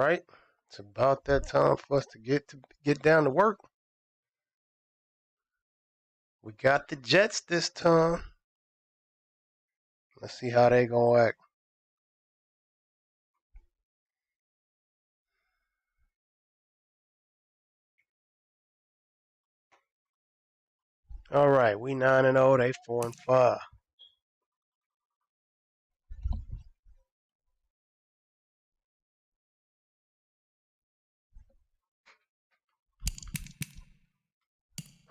right. It's about that time for us to get down to work. We got the Jets this time. Let's see how they gonna act. All right, we 9-0. They 4-5.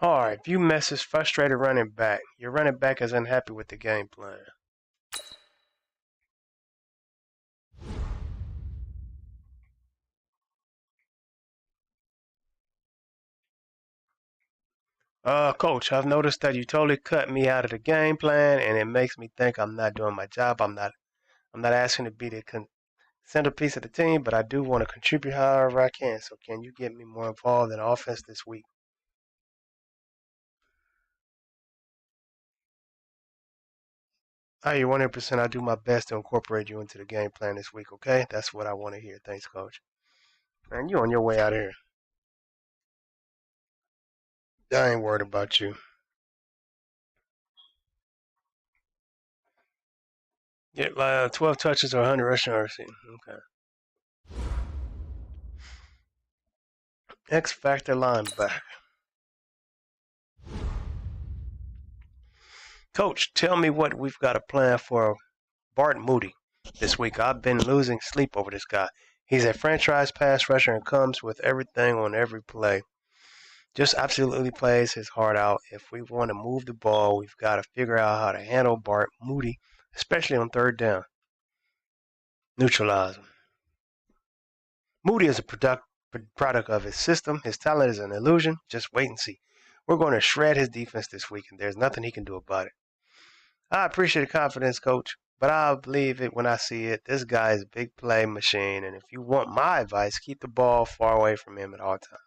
All right, view message frustrated running back. Your running back is unhappy with the game plan. Coach, I've noticed that you totally cut me out of the game plan, and it makes me think I'm not doing my job. I'm not asking to be the centerpiece of the team, but I do want to contribute however I can. So can you get me more involved in offense this week? You're 100%. I'll do my best to incorporate you into the game plan this week, okay? That's what I want to hear. Thanks, Coach. Man, you on your way out here. I ain't worried about you. Yeah, 12 touches or 100 rushing yards. Okay. X Factor linebacker. Coach, tell me what we've got a plan for Bart Moody this week. I've been losing sleep over this guy. He's a franchise pass rusher and comes with everything on every play. Just absolutely plays his heart out. If we want to move the ball, we've got to figure out how to handle Bart Moody, especially on third down. Neutralize him. Moody is a product of his system. His talent is an illusion. Just wait and see. We're going to shred his defense this week, and there's nothing he can do about it. I appreciate the confidence, Coach, but I'll believe it when I see it. This guy is a big play machine, and if you want my advice, keep the ball far away from him at all times.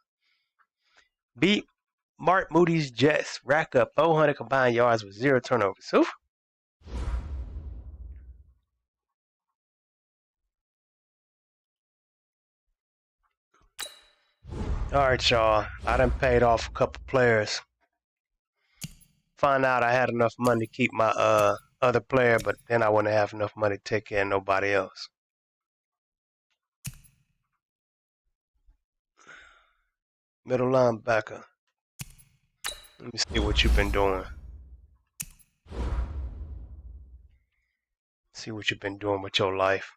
Beat Mark Moody's Jets. Rack up 400 combined yards with 0 turnovers. Oof. All right, y'all. I done paid off a couple players. Found out I had enough money to keep my other player, but then I wouldn't have enough money to take care of nobody else. Middle linebacker. Let me see what you've been doing. See what you've been doing with your life.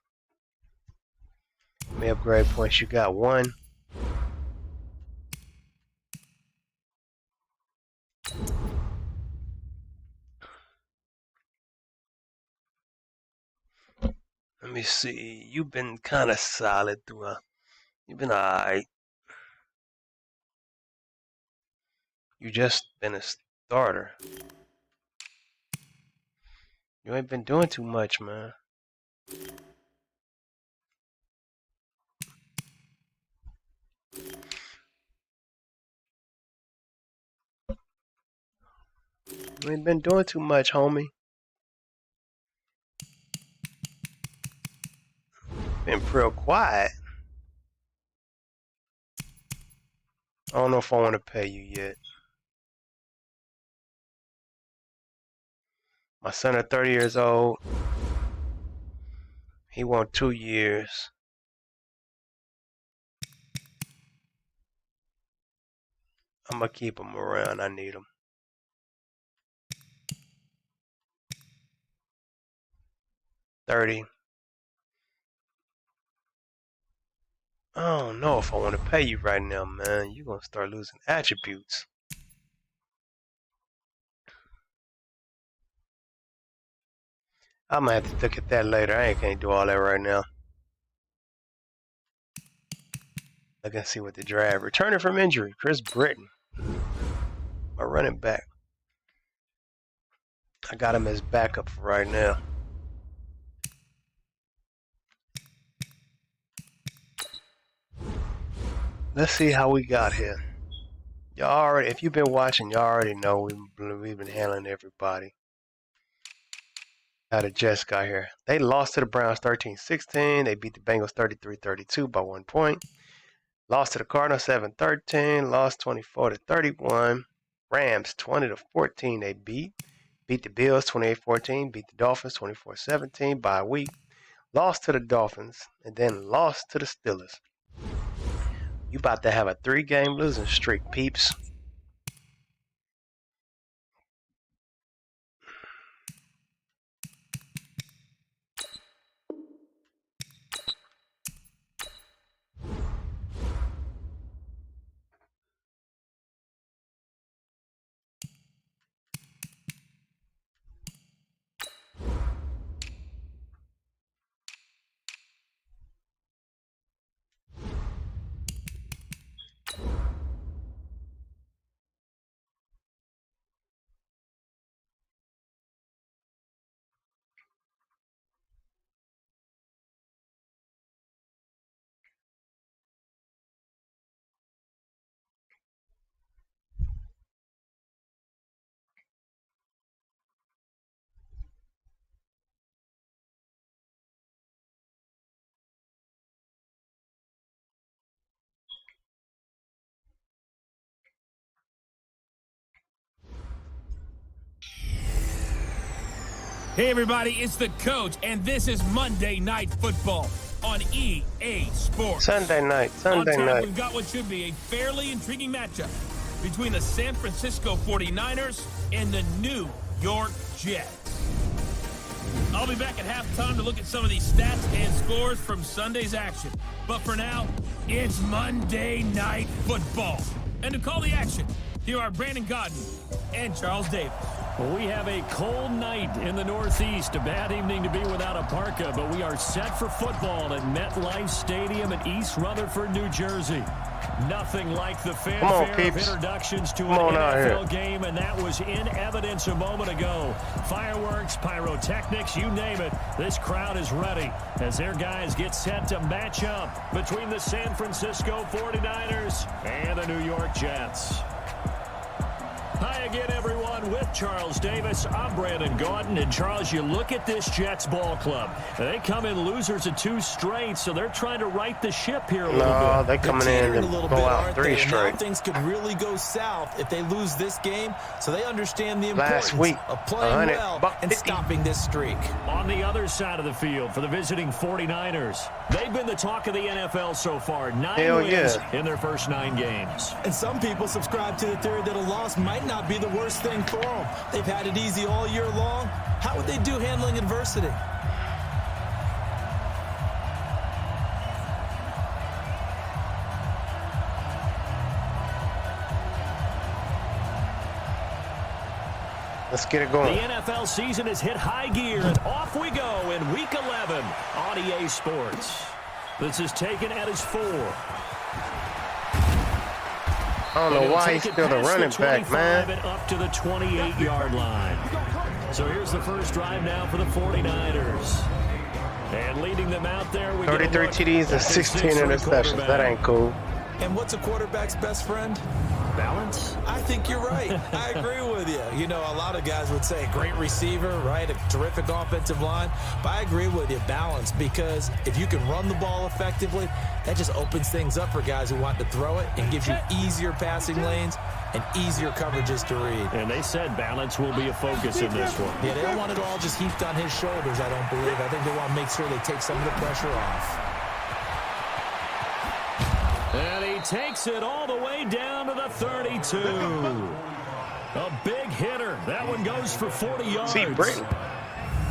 May upgrade points. You got 1. Let me see. You've been kind of solid throughout. You've been alright. You just been a starter. You ain't been doing too much, man. You ain't been doing too much, homie. Been real quiet. I don't know if I want to pay you yet. My son is 30 years old. He want 2 years. I'm going to keep him around. I need him. 30. I don't know if I want to pay you right now, man. You're going to start losing attributes. I'm going to have to look at that later. I can't do all that right now. I can see what the draft. Returning from injury, Chris Britton. My running back. I got him as backup for right now. Let's see how we got here. Y'all already, if you've been watching, y'all already know we've been handling everybody. How the Jets got here. They lost to the Browns 13-16. They beat the Bengals 33-32 by 1 point. Lost to the Cardinals 7-13. Lost 24-31. Rams 20-14. They beat the Bills 28-14. Beat the Dolphins 24-17 by a week. Lost to the Dolphins and then lost to the Steelers. You about to have a 3-game losing streak, peeps. Hey everybody, it's the coach, and this is Monday Night Football on EA Sports. Sunday night. We've got what should be a fairly intriguing matchup between the San Francisco 49ers and the New York Jets. I'll be back at halftime to look at some of these stats and scores from Sunday's action. But for now, it's Monday Night Football. And to call the action, here are Brandon Godden and Charles Davis. We have a cold night in the Northeast. A bad evening to be without a parka, but we are set for football at MetLife Stadium in East Rutherford, New Jersey. Nothing like the fanfare of introductions to an NFL game, and that was in evidence a moment ago. Fireworks, pyrotechnics, you name it. This crowd is ready as their guys get set to match up between the San Francisco 49ers and the New York Jets. Hi again, everyone. With Charles Davis, I'm Brandon Gaudin. And, Charles, you look at this Jets ball club. They come in losers of 2 straight, so they're trying to right the ship here a little bit. No, they're coming in and go out 3 straight. Now things could really go south if they lose this game, so they understand the importance of playing well and stopping this streak. On the other side of the field for the visiting 49ers, they've been the talk of the NFL so far. 9 wins in their first 9 games. And some people subscribe to the theory that a loss might not be the worst thing for them. They've had it easy all year long. How would they do handling adversity? Let's get it going. The NFL season has hit high gear, and off we go in Week 11 on EA Sports. This is taken at his 4. I don't know why he's still the running back, man. And up to the 28-yard line. So here's the first drive now for the 49ers. And leading them out there, we 33 TDs and 16 interceptions. That ain't cool. And what's a quarterback's best friend? Balance? I think you're right. I agree with you. You know, a lot of guys would say great receiver, right? A terrific offensive line. But I agree with you, balance, because if you can run the ball effectively, that just opens things up for guys who want to throw it and gives you easier passing lanes and easier coverages to read. And they said balance will be a focus in this one. Yeah, they don't want it all just heaped on his shoulders, I don't believe. I think they want to make sure they take some of the pressure off. And he takes it all the way down to the 32. A big hitter. That one goes for 40 yards. See, Brayton.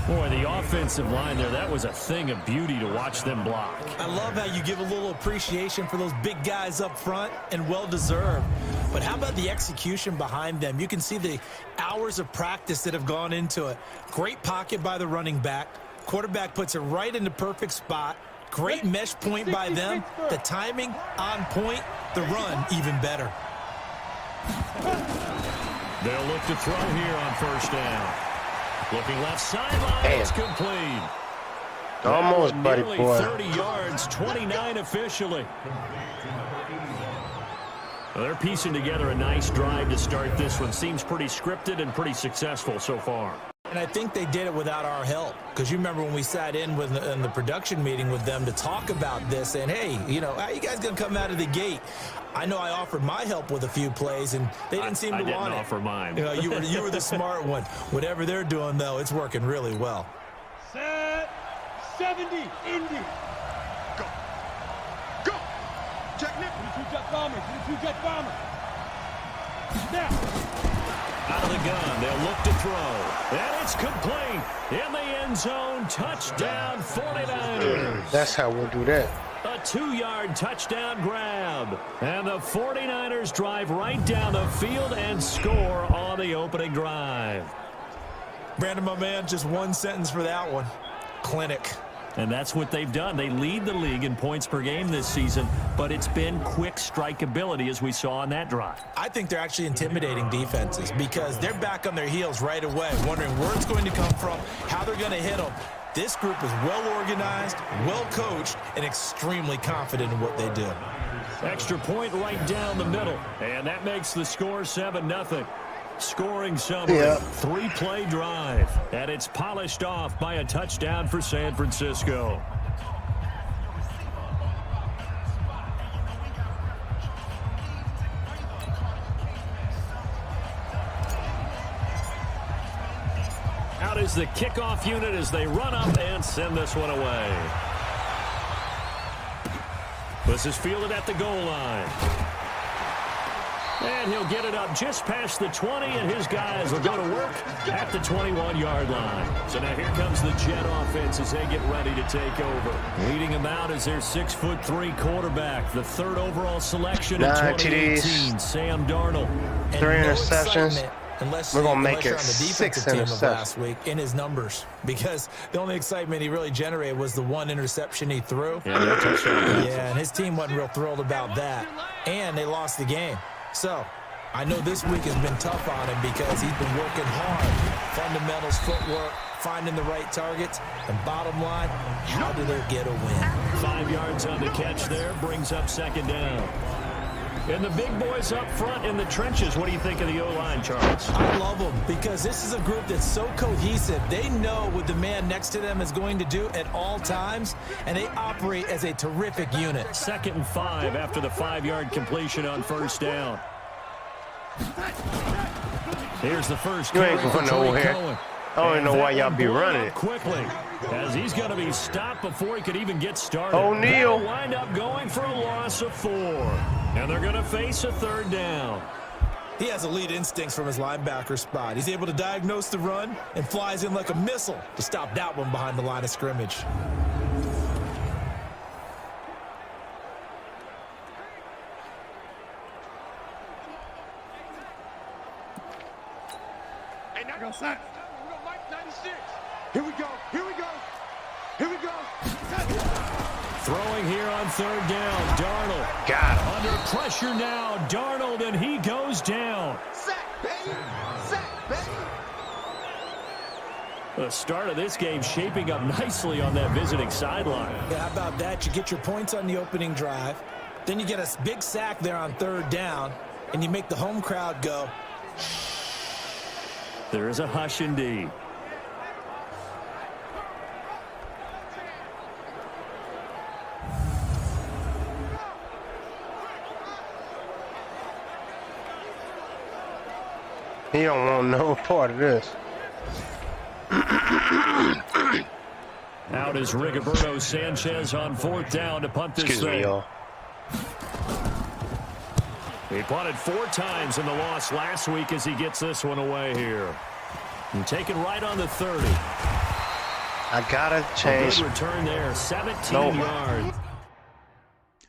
Boy, the offensive line there, that was a thing of beauty to watch them block. I love how you give a little appreciation for those big guys up front, and well-deserved. But how about the execution behind them? You can see the hours of practice that have gone into it. Great pocket by the running back. Quarterback puts it right in the perfect spot. Great mesh point by them. The timing on point. The run even better. They'll look to throw here on first down. Looking left sideline. It's complete. Almost, buddy boy. 30 yards, 29 officially. Well, they're piecing together a nice drive to start this one. Seems pretty scripted and pretty successful so far. And I think they did it without our help, because you remember when we sat in the production meeting with them to talk about this, and hey, you know, how you guys gonna come out of the gate? I know I offered my help with a few plays, and they didn't seem to want it. I didn't offer mine. You know, you were the smart one. Whatever they're doing, though, it's working really well. Set 70, Indy. Go. Go. Technique. 22 jet bomber. 22 jet bomber. Snap. Out of the gun, they'll look to throw. And it's complete. In the end zone, touchdown 49ers. That's how we'll do that. A 2-yard touchdown grab. And the 49ers drive right down the field and score on the opening drive. Brandon, my man, just one sentence for that one. Clinic. And that's what they've done. They lead the league in points per game this season, but it's been quick strikeability as we saw on that drive. I think they're actually intimidating defenses because they're back on their heels right away, wondering where it's going to come from, how they're going to hit them. This group is well organized, well coached, and extremely confident in what they do. Extra point right down the middle, and that makes the score 7-0. Scoring summary, 3-play drive, and it's polished off by a touchdown for San Francisco. Out is the kickoff unit as they run up and send this one away. This is fielded at the goal line. And he'll get it up just past the 20, and his guys will go to work at the 21-yard line. So now here comes the Jet offense as they get ready to take over. Leading them out is their 6'3" quarterback, the 3rd overall selection in 2018, Sam Darnold. 3 interceptions. We're going to make it 6 interceptions last week in his numbers, because the only excitement he really generated was the 1 interception he threw. Yeah, and his team wasn't real thrilled about that. And they lost the game. So, I know this week has been tough on him because he's been working hard. Fundamentals, footwork, finding the right targets. And bottom line, how do they get a win? 5 yards on the catch there, brings up 2nd down. And the big boys up front in the trenches, what do you think of the O-line, Charles? I love them because this is a group that's so cohesive. They know what the man next to them is going to do at all times, and they operate as a terrific unit. 2nd and 5 after the 5-yard completion on 1st down. Here's the first. You ain't going nowhere. I don't even know why y'all be running it. Quickly, as he's going to be stopped before he could even get started. O'Neal. They'll wind up going for a loss of 4. And they're going to face a 3rd down. He has elite instincts from his linebacker spot. He's able to diagnose the run and flies in like a missile to stop that one behind the line of scrimmage. Hey, now go, Mike 96. Here we go. Here we go. Here we go. Throwing here on 3rd down, Darnold. Got him. Under pressure now, Darnold, and he goes down. Sack, baby. Sack, baby. The start of this game shaping up nicely on that visiting sideline. Yeah, how about that? You get your points on the opening drive. Then you get a big sack there on 3rd down, and you make the home crowd go. There is a hush indeed. He don't want no part of this. Out is Rigoberto Sanchez on 4th down to punt this Excuse me, y'all. He punted 4 times in the loss last week as he gets this one away here. And taken right on the 30. I gotta change. A good return there, 17 yards.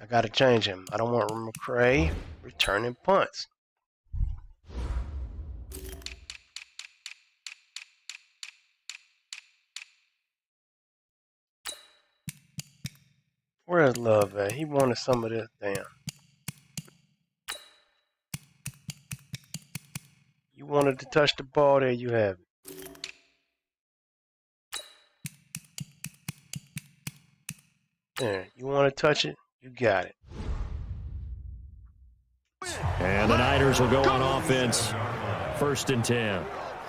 I gotta change him. I don't want McCray returning punts. Where's Love at? He wanted some of this. Damn. You wanted to touch the ball, there you have it. There, you want to touch it? You got it. And the Niners will go on offense. 1st and 10.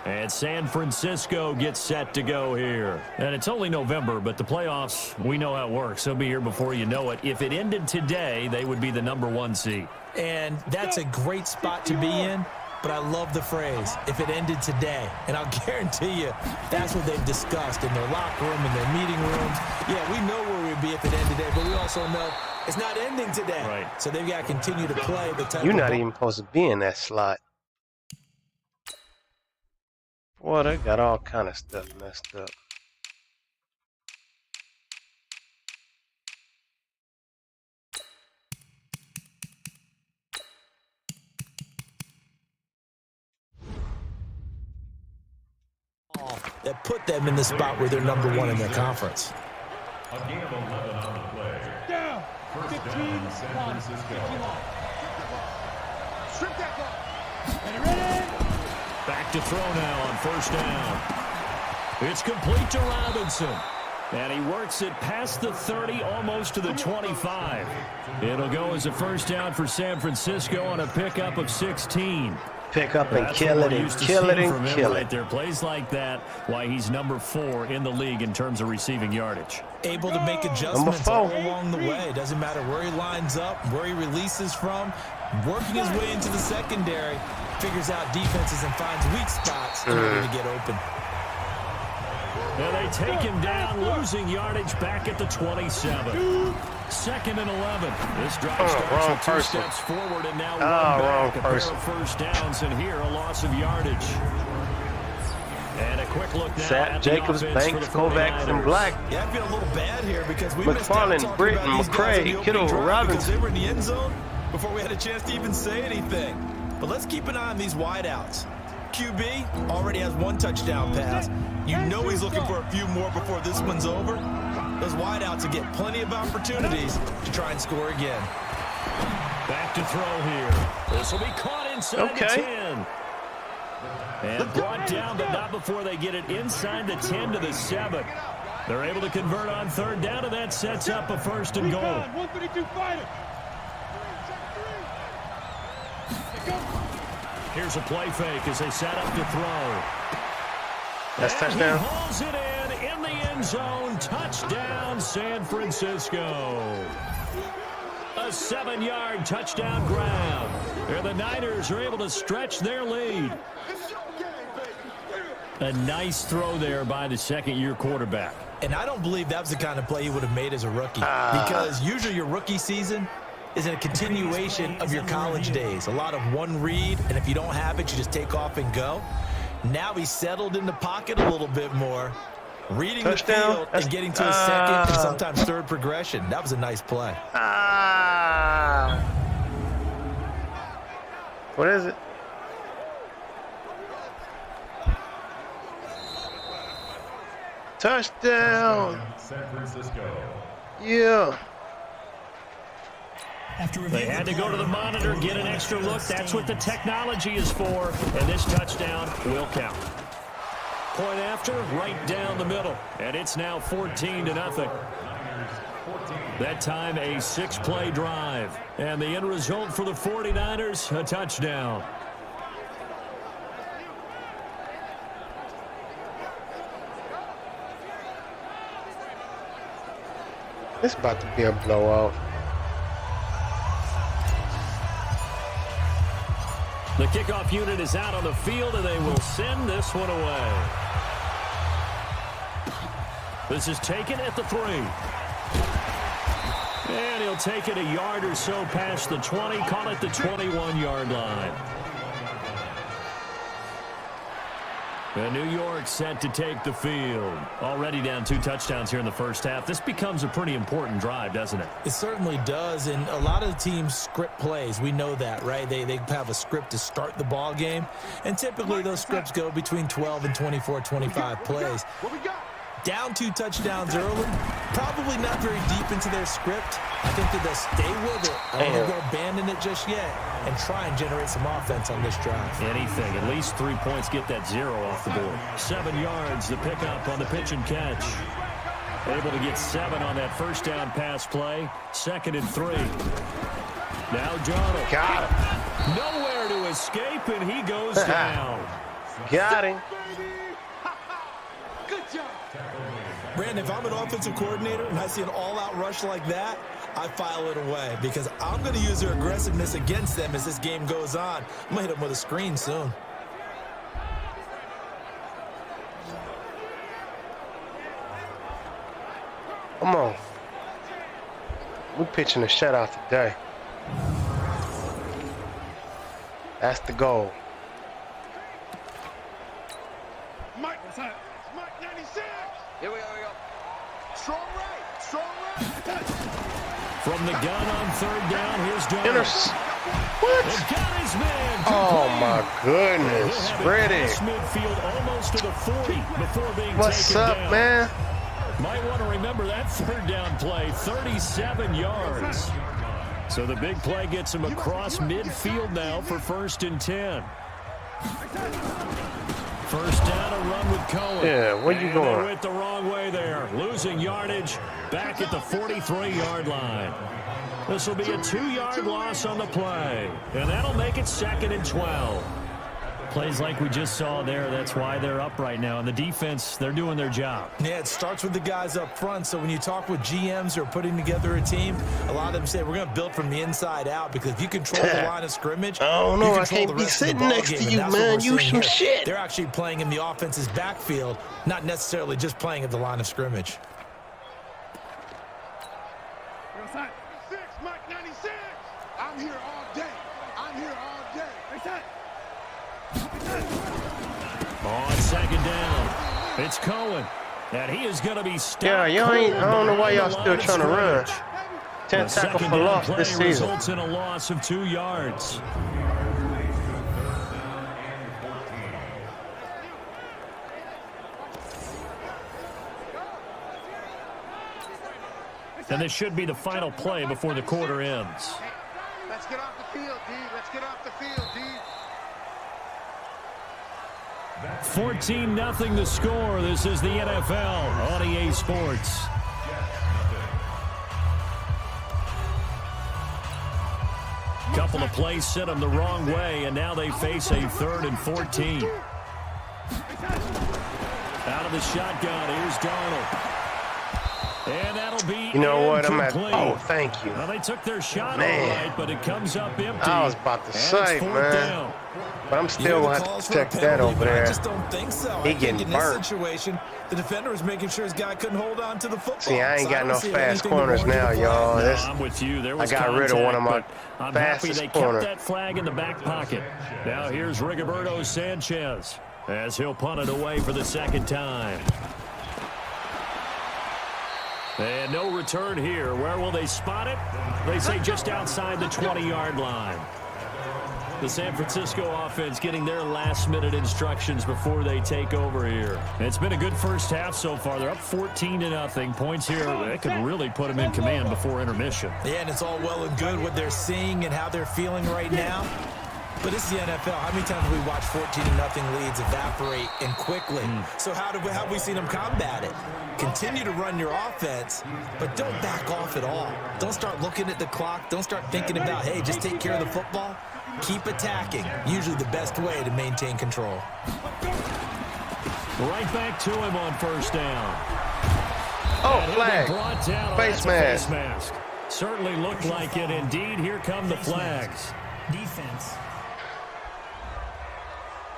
And San Francisco gets set to go here. And it's only November, but the playoffs, we know how it works. They'll be here before you know it. If it ended today, they would be the #1 seed. And that's a great spot to be in, but I love the phrase, if it ended today. And I'll guarantee you that's what they've discussed in their locker room, in their meeting rooms. Yeah, we know where we'd be if it ended today, but we also know it's not ending today. Right. So they've got to continue to play the type You're of not ball. even supposed to be in that slot. Boy, they got all kind of stuff messed up. That put them in the spot where they're #1 in their conference. A game of 11 on the play. Down. First 15 down, San Francisco. Strip that ball. And ready? Back to throw now on first down. It's complete to Robinson. And he works it past the 30, almost to the 25. It'll go as a first down for San Francisco on a pickup of 16. Pick up and That's kill what it we're and used to kill it seeing and from him kill right it. there. Plays like that, why he's #4 in the league in terms of receiving yardage. Able to make adjustments all along the way. Doesn't matter where he lines up, where he releases from. Working his way into the secondary. Figures out defenses and finds weak spots in order to get open. Now they take him down, losing yardage back at the 27. 2nd and 11. This drive wrong starts with 2 person. steps forward and now Oh, one wrong back. A pair person. of first downs, and here a loss of yardage. And a quick look now Sat, at the Jacobs, offense for Banks, the Kovacs, and 49ers. Black. Yeah, I feel a little bad here because we missed out McFarland, talking Britton, about these guys in the McCray, opening Kittle, drive Robinson. because they were in the end zone before we had a chance to even say anything. But let's keep an eye on these wideouts. QB already has 1 touchdown pass. You know he's looking for a few more before this one's over. Those wideouts will get plenty of opportunities to try and score again. Back to throw here. This will be caught inside the 10. And brought down, but not before they get it inside the 10 to the 7. They're able to convert on 3rd down, and that sets up a 1st and goal. 132 fighter. Here's a play fake as they set up to throw. That's And touchdown. He hauls it in the end zone. Touchdown, San Francisco. A 7-yard touchdown grab. And the Niners are able to stretch their lead. A nice throw there by the second-year quarterback. And I don't believe that was the kind of play he would have made as a rookie. Because usually your rookie season is a continuation of your college days. A lot of one read, and if you don't have it, you just take off and go. Now he's settled in the pocket a little bit more, reading Touchdown. the field and getting to a second and sometimes 3rd progression. That was a nice play. What is it? Touchdown. San Francisco. Yeah. They had to go to the monitor, get an extra look. That's what the technology is for. And this touchdown will count. Point after, right down the middle. And it's now 14-0. That time a 6-play drive. And the end result for the 49ers, a touchdown. It's about to be a blowout. The kickoff unit is out on the field, and they will send this one away. This is taken at the 3. And he'll take it a yard or so past the 20, call it the 21-yard line. And New York set to take the field. Already down 2 touchdowns here in the first half. This becomes a pretty important drive, doesn't it? It certainly does, and a lot of the teams script plays. We know that, right? They have a script to start the ball game, and typically those scripts go between 12 and 24, 25 plays. What we got? Down 2 touchdowns early, probably not very deep into their script. I think that they'll stay with it. I don't think they'll abandon it just yet and try and generate some offense on this drive. Anything. At least 3 points, get that 0 off the board. 7 yards, the pickup on the pitch and catch. Able to get 7 on that first down pass play. 2nd and 3. Now Donald. Got him. Nowhere to escape, and he goes down. Got him. Good job. Brandon, if I'm an offensive coordinator and I see an all-out rush like that, I file it away because I'm going to use their aggressiveness against them as this game goes on. I'm going to hit them with a screen soon. Come on. We're pitching a shutout today. That's the goal. Mike, Mike 96. Here we go. Strong right. From the gun on third down, here's Darnold. What? They've got his man. Oh my goodness. Ready. Midfield almost to the 40 before being What's taken up, down. man? Might want to remember that third down play, 37 yards. So the big play gets him across midfield now for 1st and 10. First down, a run with Cohen. Yeah, where you going? They went the wrong way there, losing yardage back at the 43-yard line. This will be a 2-yard loss on the play, and that'll make it 2nd and 12. Plays like we just saw there, that's why they're up right now. And the defense, they're doing their job. Yeah, it starts with the guys up front. So when you talk with GMs who are putting together a team, a lot of them say we're going to build from the inside out because if you control the line of scrimmage, I don't know. you I control can't the be rest of the sitting ball next game, to and you, that's what man. we're You seeing some here. shit. They're actually playing in the offense's backfield, not necessarily just playing at the line of scrimmage. Mike 96. I'm here all day. On 2nd down, it's Cohen. And he is going to be stopped. Yeah, y'all ain't. I don't know why y'all still trying to run. 10 tackle for loss this season. Results in a loss of 2 yards. And this should be the final play before the quarter ends. Let's get off the field, D. 14-0 the score. This is the NFL on EA Sports. Couple of plays sent them the wrong way, and now they face a 3rd and 14. Out of the shotgun, here's Darnold. And that'll be You know what? I'm at. incomplete. Oh, thank you. Well, they took their shot Man. all right, but it comes up empty. I was about to And say, it's 4th man. down. But I'm still going to have to protect that over I there. just don't think so. He I think getting in this burnt. situation, the defender was making sure his guy couldn't hold on to the football. See, I ain't So got don't no see fast anything corners to warrant now, the y'all. flag. This- I'm with you. There was I got rid of one of my contact, but I'm happy fastest they corner. kept that flag in the back pocket. Now here's Rigoberto Sanchez as he'll punt it away for the 2nd time. And no return here. Where will they spot it? They say just outside the 20-yard line. The San Francisco offense getting their last-minute instructions before they take over here. It's been a good first half so far. They're up 14-0. Points here, they could really put them in command before intermission. Yeah, and it's all well and good what they're seeing and how they're feeling right now. But it's the NFL. How many times have we watched 14-0 leads evaporate and quickly? So how have we seen them combat it? Continue to run your offense, but don't back off at all. Don't start looking at the clock. Don't start thinking about, hey, just take care of the football. Keep attacking. Usually the best way to maintain control. Right back to him on 1st down. Oh, And he'll be flag. brought down. Oh, Face that's a mask. face mask. Certainly looked like it. Indeed, here come the flags. Defense.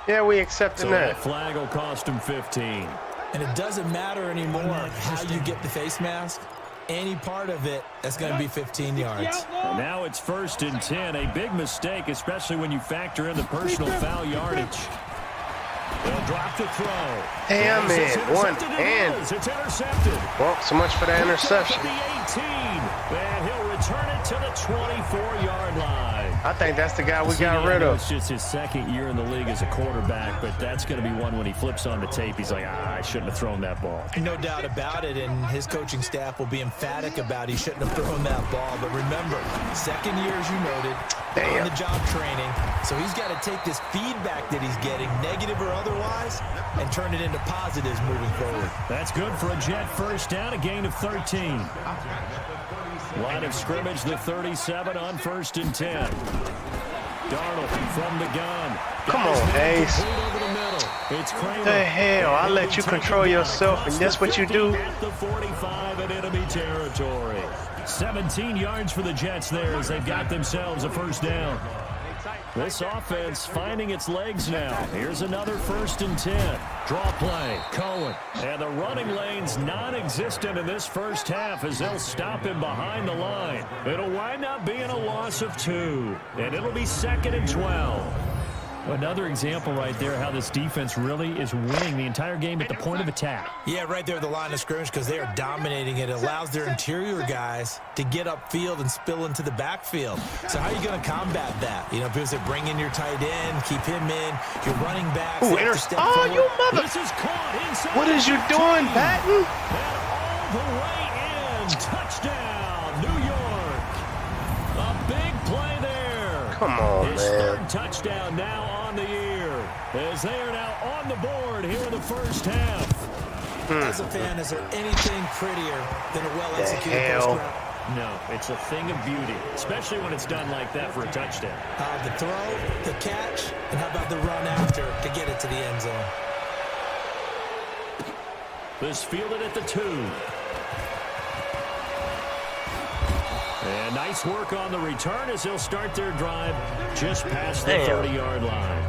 Yeah, we accepting So that. that flag will cost him 15. And it doesn't matter anymore how you get the face mask. Any part of it, that's going to be 15 yards. And now it's 1st and 10. A big mistake, especially when you factor in the personal foul yardage. They'll drop the throw. Damn Yes, it's it. One intercepted. It and. is. It's intercepted. Well, so much for that interception. At the 18. And he'll return it to the 24-yard line. I think that's the guy we See, got I rid know of. It's just his 2nd year in the league as a quarterback, but that's going to be one when he flips on the tape. He's like, I shouldn't have thrown that ball. No doubt about it, and his coaching staff will be emphatic about he shouldn't have thrown that ball. But remember, 2nd year, as you noted, Damn. on-the-job training. So he's got to take this feedback that he's getting, negative or otherwise, and turn it into positives moving forward. That's good for a Jet 1st down, a gain of 13. Line of scrimmage, the 37 on 1st and 10. Darnold from the gun. Come on, Ace. Over the middle. It's Kramer. The hell? I let you control yourself, and that's what you do. At the 45 in enemy territory. 17 yards for the Jets there as they've got themselves a first down. This offense finding its legs now. Here's another 1st and 10. Draw play, Cohen. And the running lane's non-existent in this first half as they'll stop him behind the line. It'll wind up being a loss of 2. And it'll be 2nd and 12. Another example right there how this defense really is winning the entire game at the point of attack. Yeah, right there at the line of scrimmage because they are dominating it. It allows their interior guys to get upfield and spill into the backfield. So how are you going to combat that? You know, because they bring in your tight end, keep him in, your running backs. Ooh, oh, you mother! This is caught inside. What is you doing, Patton? And all the way in. Touchdown, New York. A big play there. Come on, His man. 3rd touchdown now on the year as they are now on the board here in the first half. As a fan, is there anything prettier than a well-executed hell? post-route? No, it's a thing of beauty, especially when it's done like that for a touchdown. The throw, the catch, and how about the run after to get it to the end zone? This fielded at the 2. And nice work on the return as they'll start their drive just past the 30-yard line.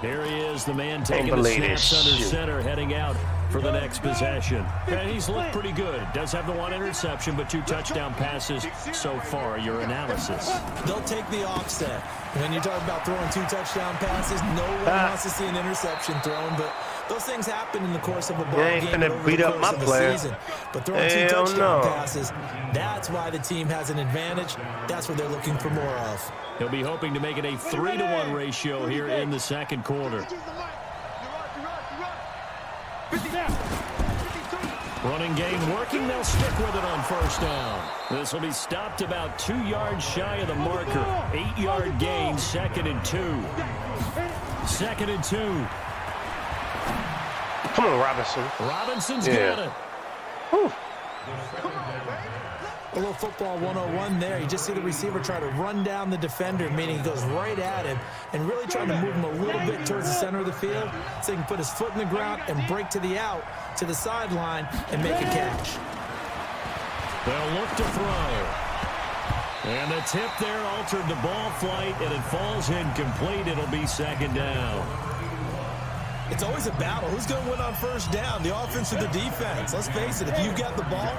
Here he is, the man taking the snaps under center, heading out for the next possession. And he's looked pretty good. Does have the 1 interception, but 2 touchdown passes so far. Your analysis. They'll take the offset. When you talk about throwing 2 touchdown passes, no one wants to see an interception thrown, but those things happen in the course of a ball game over the course of the season. But throwing 2 touchdown passes, that's why the team has an advantage. That's what they're looking for more of. He'll be hoping to make it a 3-to-1 ratio here in the second quarter. Running game working. They'll stick with it on first down. This will be stopped about 2 yards shy of the marker. 8-yard gain, 2nd and 2. 2nd and 2. Come on, Robinson. Robinson's got it. Whew. A little football 101 there. You just see the receiver try to run down the defender, meaning he goes right at him and really trying to move him a little bit towards the center of the field so he can put his foot in the ground and break to the out, to the sideline, and make a catch. They'll look to throw. And the tip there altered the ball flight, and it falls incomplete. It'll be 2nd down. It's always a battle. Who's going to win on first down, the offense or the defense? Let's face it, if you've got the ball,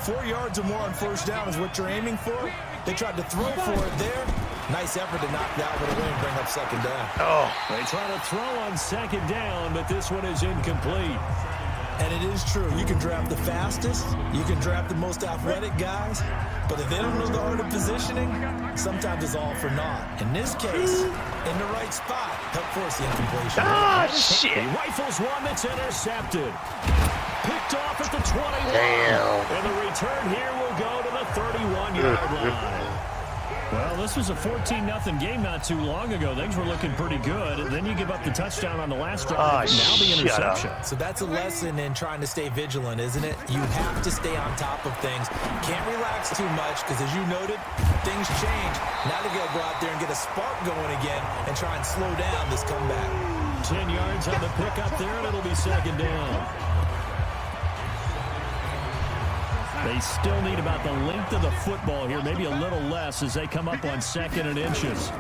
4 yards or more on first down is what you're aiming for. They tried to throw for it there. Nice effort to knock that one away and bring up 2nd down. Oh. They try to throw on 2nd down, but this one is incomplete. And it is true. You can draft the fastest. You can draft the most athletic guys. But if they don't know the art of positioning, sometimes it's all for naught. In this case, in the right spot, help force the incompletion. Ah, shit. He rifles one that's intercepted. Picked off at the 21. Damn. And the return here will go to the 31-yard line. Well, this was a 14-0 game not too long ago. Things were looking pretty good. And then you give up the touchdown on the last drive. Now the interception. So that's a lesson in trying to stay vigilant, isn't it? You have to stay on top of things. Can't relax too much because, as you noted, things change. Now they got to go out there and get a spark going again and try and slow down this comeback. 10 yards on the pickup there, and it'll be 2nd down. They still need about the length of the football here, maybe a little less as they come up on 2nd and inches.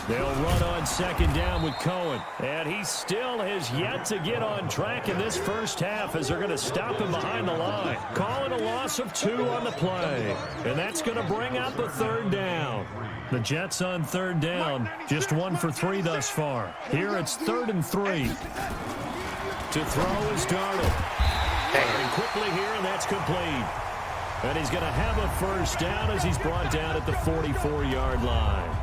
They'll run on 2nd down with Cohen. And he still has yet to get on track in this first half as they're going to stop him behind the line. Calling a loss of 2 on the play. And that's going to bring up a 3rd down. The Jets on 3rd down, just 1 for 3 thus far. Here it's 3rd and 3. To throw is Darnold. And quickly here, and that's complete. And he's going to have a first down as he's brought down at the 44-yard line.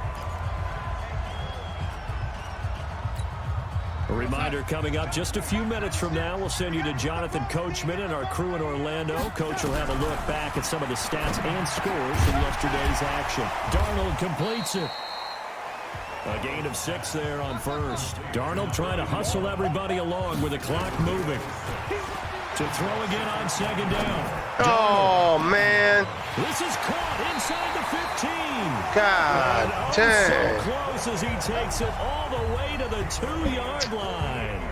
A reminder coming up just a few minutes from now. We'll send you to Jonathan Coachman and our crew in Orlando. Coach will have a look back at some of the stats and scores from yesterday's action. Darnold completes it. A gain of 6 there on first. Darnold trying to hustle everybody along with the clock moving. To throw again on second down. Oh, man. This is caught inside the 15. God damn. So close as he takes it all the way to the 2-yard line.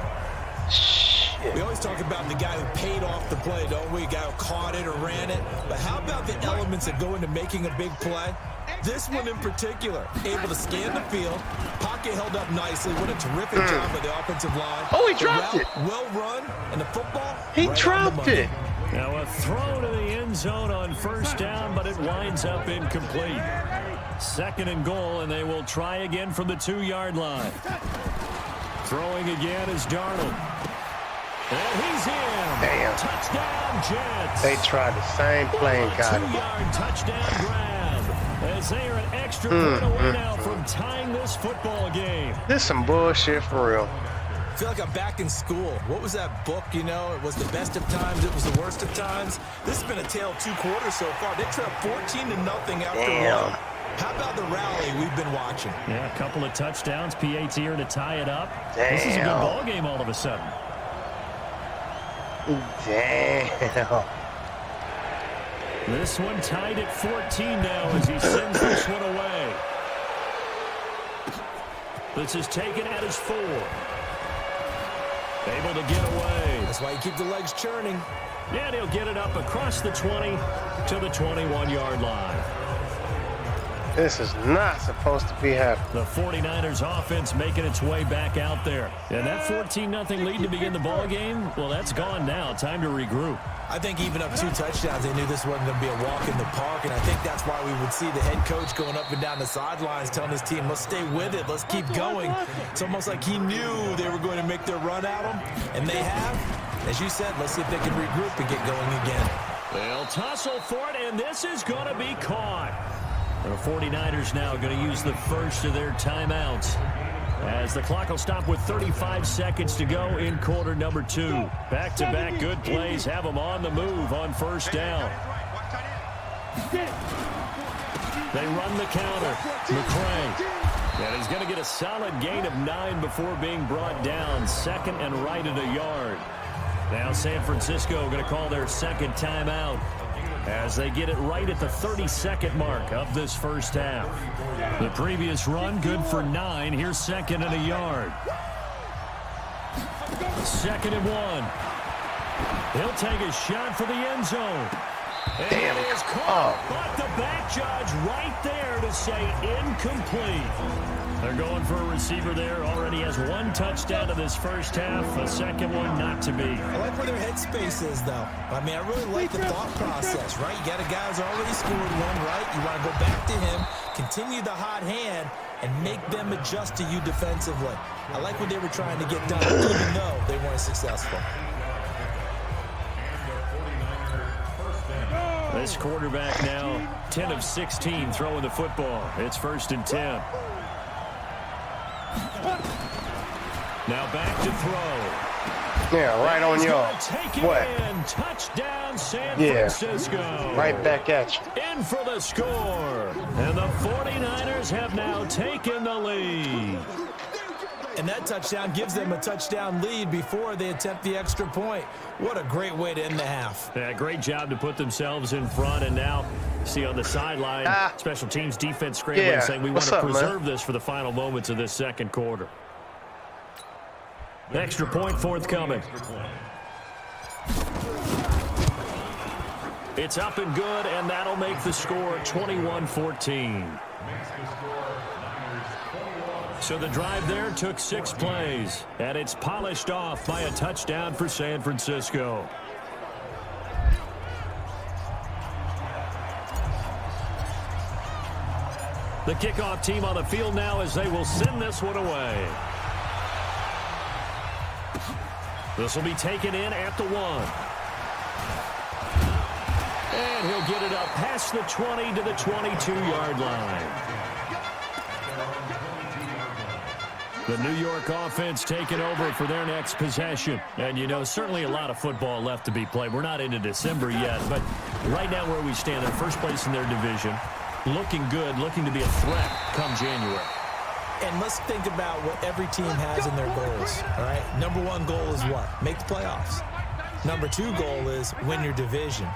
We always talk about the guy who paid off the play, don't we? The guy who caught it or ran it. But how about the elements that go into making a big play? This one in particular, able to scan the field, pocket held up nicely. What a terrific job by the offensive line. Oh, he dropped it. Well run, and the football, He right dropped it. Now a throw to the end zone on first down, but it winds up incomplete. Second and goal, and they will try again from the 2-yard line. Throwing again is Darnold. And he's in. Damn. Touchdown, Jets. They tried the same play and got it. 2-yard touchdown grab. As they are an extra point away now from tying this football game. This is some bullshit for real. I feel like I'm back in school. What was that book, you know? It was the best of times. It was the worst of times. This has been a tale of 2 quarters so far. They trailed 14-0 after Damn. 1. How about the rally we've been watching? Yeah, a couple of touchdowns. PAT here to tie it up. Damn. This is a good ball game all of a sudden. Damn. This one tied at 14 now as he sends this one away. This is taken at his 4. Able to get away. That's why you keep the legs churning. And he'll get it up across the 20 to the 21-yard line. This is not supposed to be happening. The 49ers offense making its way back out there. And that 14-0 lead to begin the ball game, well, that's gone now. Time to regroup. I think even up 2 touchdowns, they knew this wasn't going to be a walk in the park, and I think that's why we would see the head coach going up and down the sidelines telling his team, let's stay with it, let's keep going. It's almost like he knew they were going to make their run at him, and they have. As you said, let's see if they can regroup and get going again. They'll tussle for it, and this is going to be caught. The 49ers now going to use the first of their timeouts as the clock will stop with 35 seconds to go in quarter number 2. Back-to-back good plays have them on the move on first down. They run the counter. McCray. And he's going to get a solid gain of 9 before being brought down. Second and right at a yard. Now San Francisco going to call their second timeout as they get it right at the 30-second mark of this first half. The previous run good for 9. Here's second and a yard. Second and 1. He'll take a shot for the end zone. And Damn. it is caught, but the back judge right there to say incomplete. They're going for a receiver there. Already has 1 touchdown in this first half. A second one not to be. I like where their headspace is, though. I mean, I really like the thought process, right? You got a guy who's already scored 1, right? You want to go back to him, continue the hot hand, and make them adjust to you defensively. I like what they were trying to get done, even though they weren't successful. This quarterback now 10 of 16 throwing the football. It's first and 10. Now back to throw. Yeah, right on y'all. What? Touchdown San Francisco. Right back at you. In for the score. And the 49ers have now taken the lead. And that touchdown gives them a touchdown lead before they attempt the extra point. What a great way to end the half. Yeah, great job to put themselves in front. And now, see on the sideline, special teams defense scrambling, saying we want to preserve this for the final moments of this second quarter. Extra point forthcoming. It's up and good, and that'll make the score 21-14. So the drive there took 6 plays, and it's polished off by a touchdown for San Francisco. The kickoff team on the field now as they will send this one away. This will be taken in at the 1. And he'll get it up past the 20 to the 22-yard line. The New York offense taking over for their next possession. And, you know, certainly a lot of football left to be played. We're not into December yet, but right now where we stand, in first place in their division, looking good, looking to be a threat come January. And let's think about what every team has in their goals, all right? Number 1 goal is what? Make the playoffs. Number 2 goal is win your division.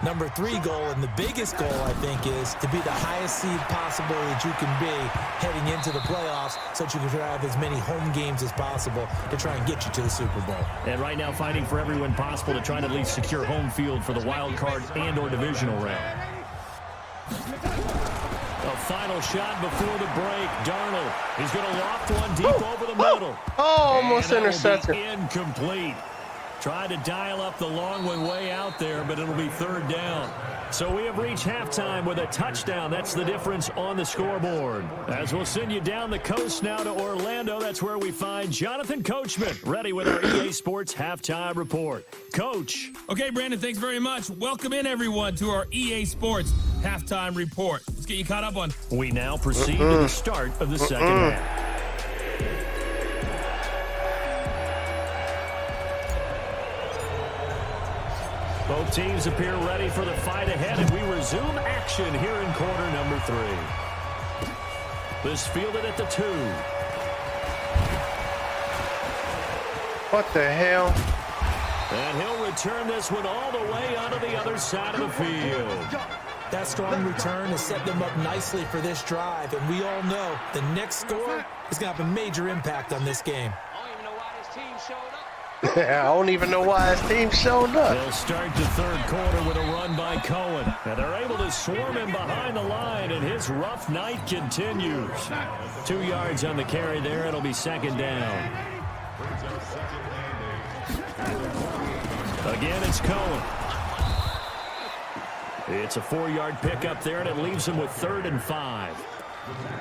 Number 3 goal, and the biggest goal, I think, is to be the highest seed possible that you can be heading into the playoffs so that you can have as many home games as possible to try and get you to the Super Bowl. And right now fighting for every win possible to try and at least secure home field for the wild card and or divisional round. A final shot before the break. Darnold, he's going to loft one deep over the middle. Oh, almost intercepted. Incomplete. Tried to dial up the long one way out there, but it'll be 3rd down. So we have reached halftime with a touchdown. That's the difference on the scoreboard. As we'll send you down the coast now to Orlando, that's where we find Jonathan Coachman, ready with our EA Sports Halftime Report. Coach. Okay, Brandon, thanks very much. Welcome in, everyone, to our EA Sports Halftime Report. Let's get you caught up on. We now proceed to the start of the second half. Both teams appear ready for the fight ahead, and we resume action here in quarter number 3. This fielded at the 2. What the hell? And he'll return this one all the way onto the other side of the field. That strong return has set them up nicely for this drive, and we all know the next score is going to have a major impact on this game. I don't even know why his team showed up. They'll start the 3rd quarter with a run by Cohen. And they're able to swarm him behind the line, and his rough night continues. 2 yards on the carry there. It'll be 2nd down. Again, it's Cohen. It's a 4-yard pickup there, and it leaves him with 3rd and 5.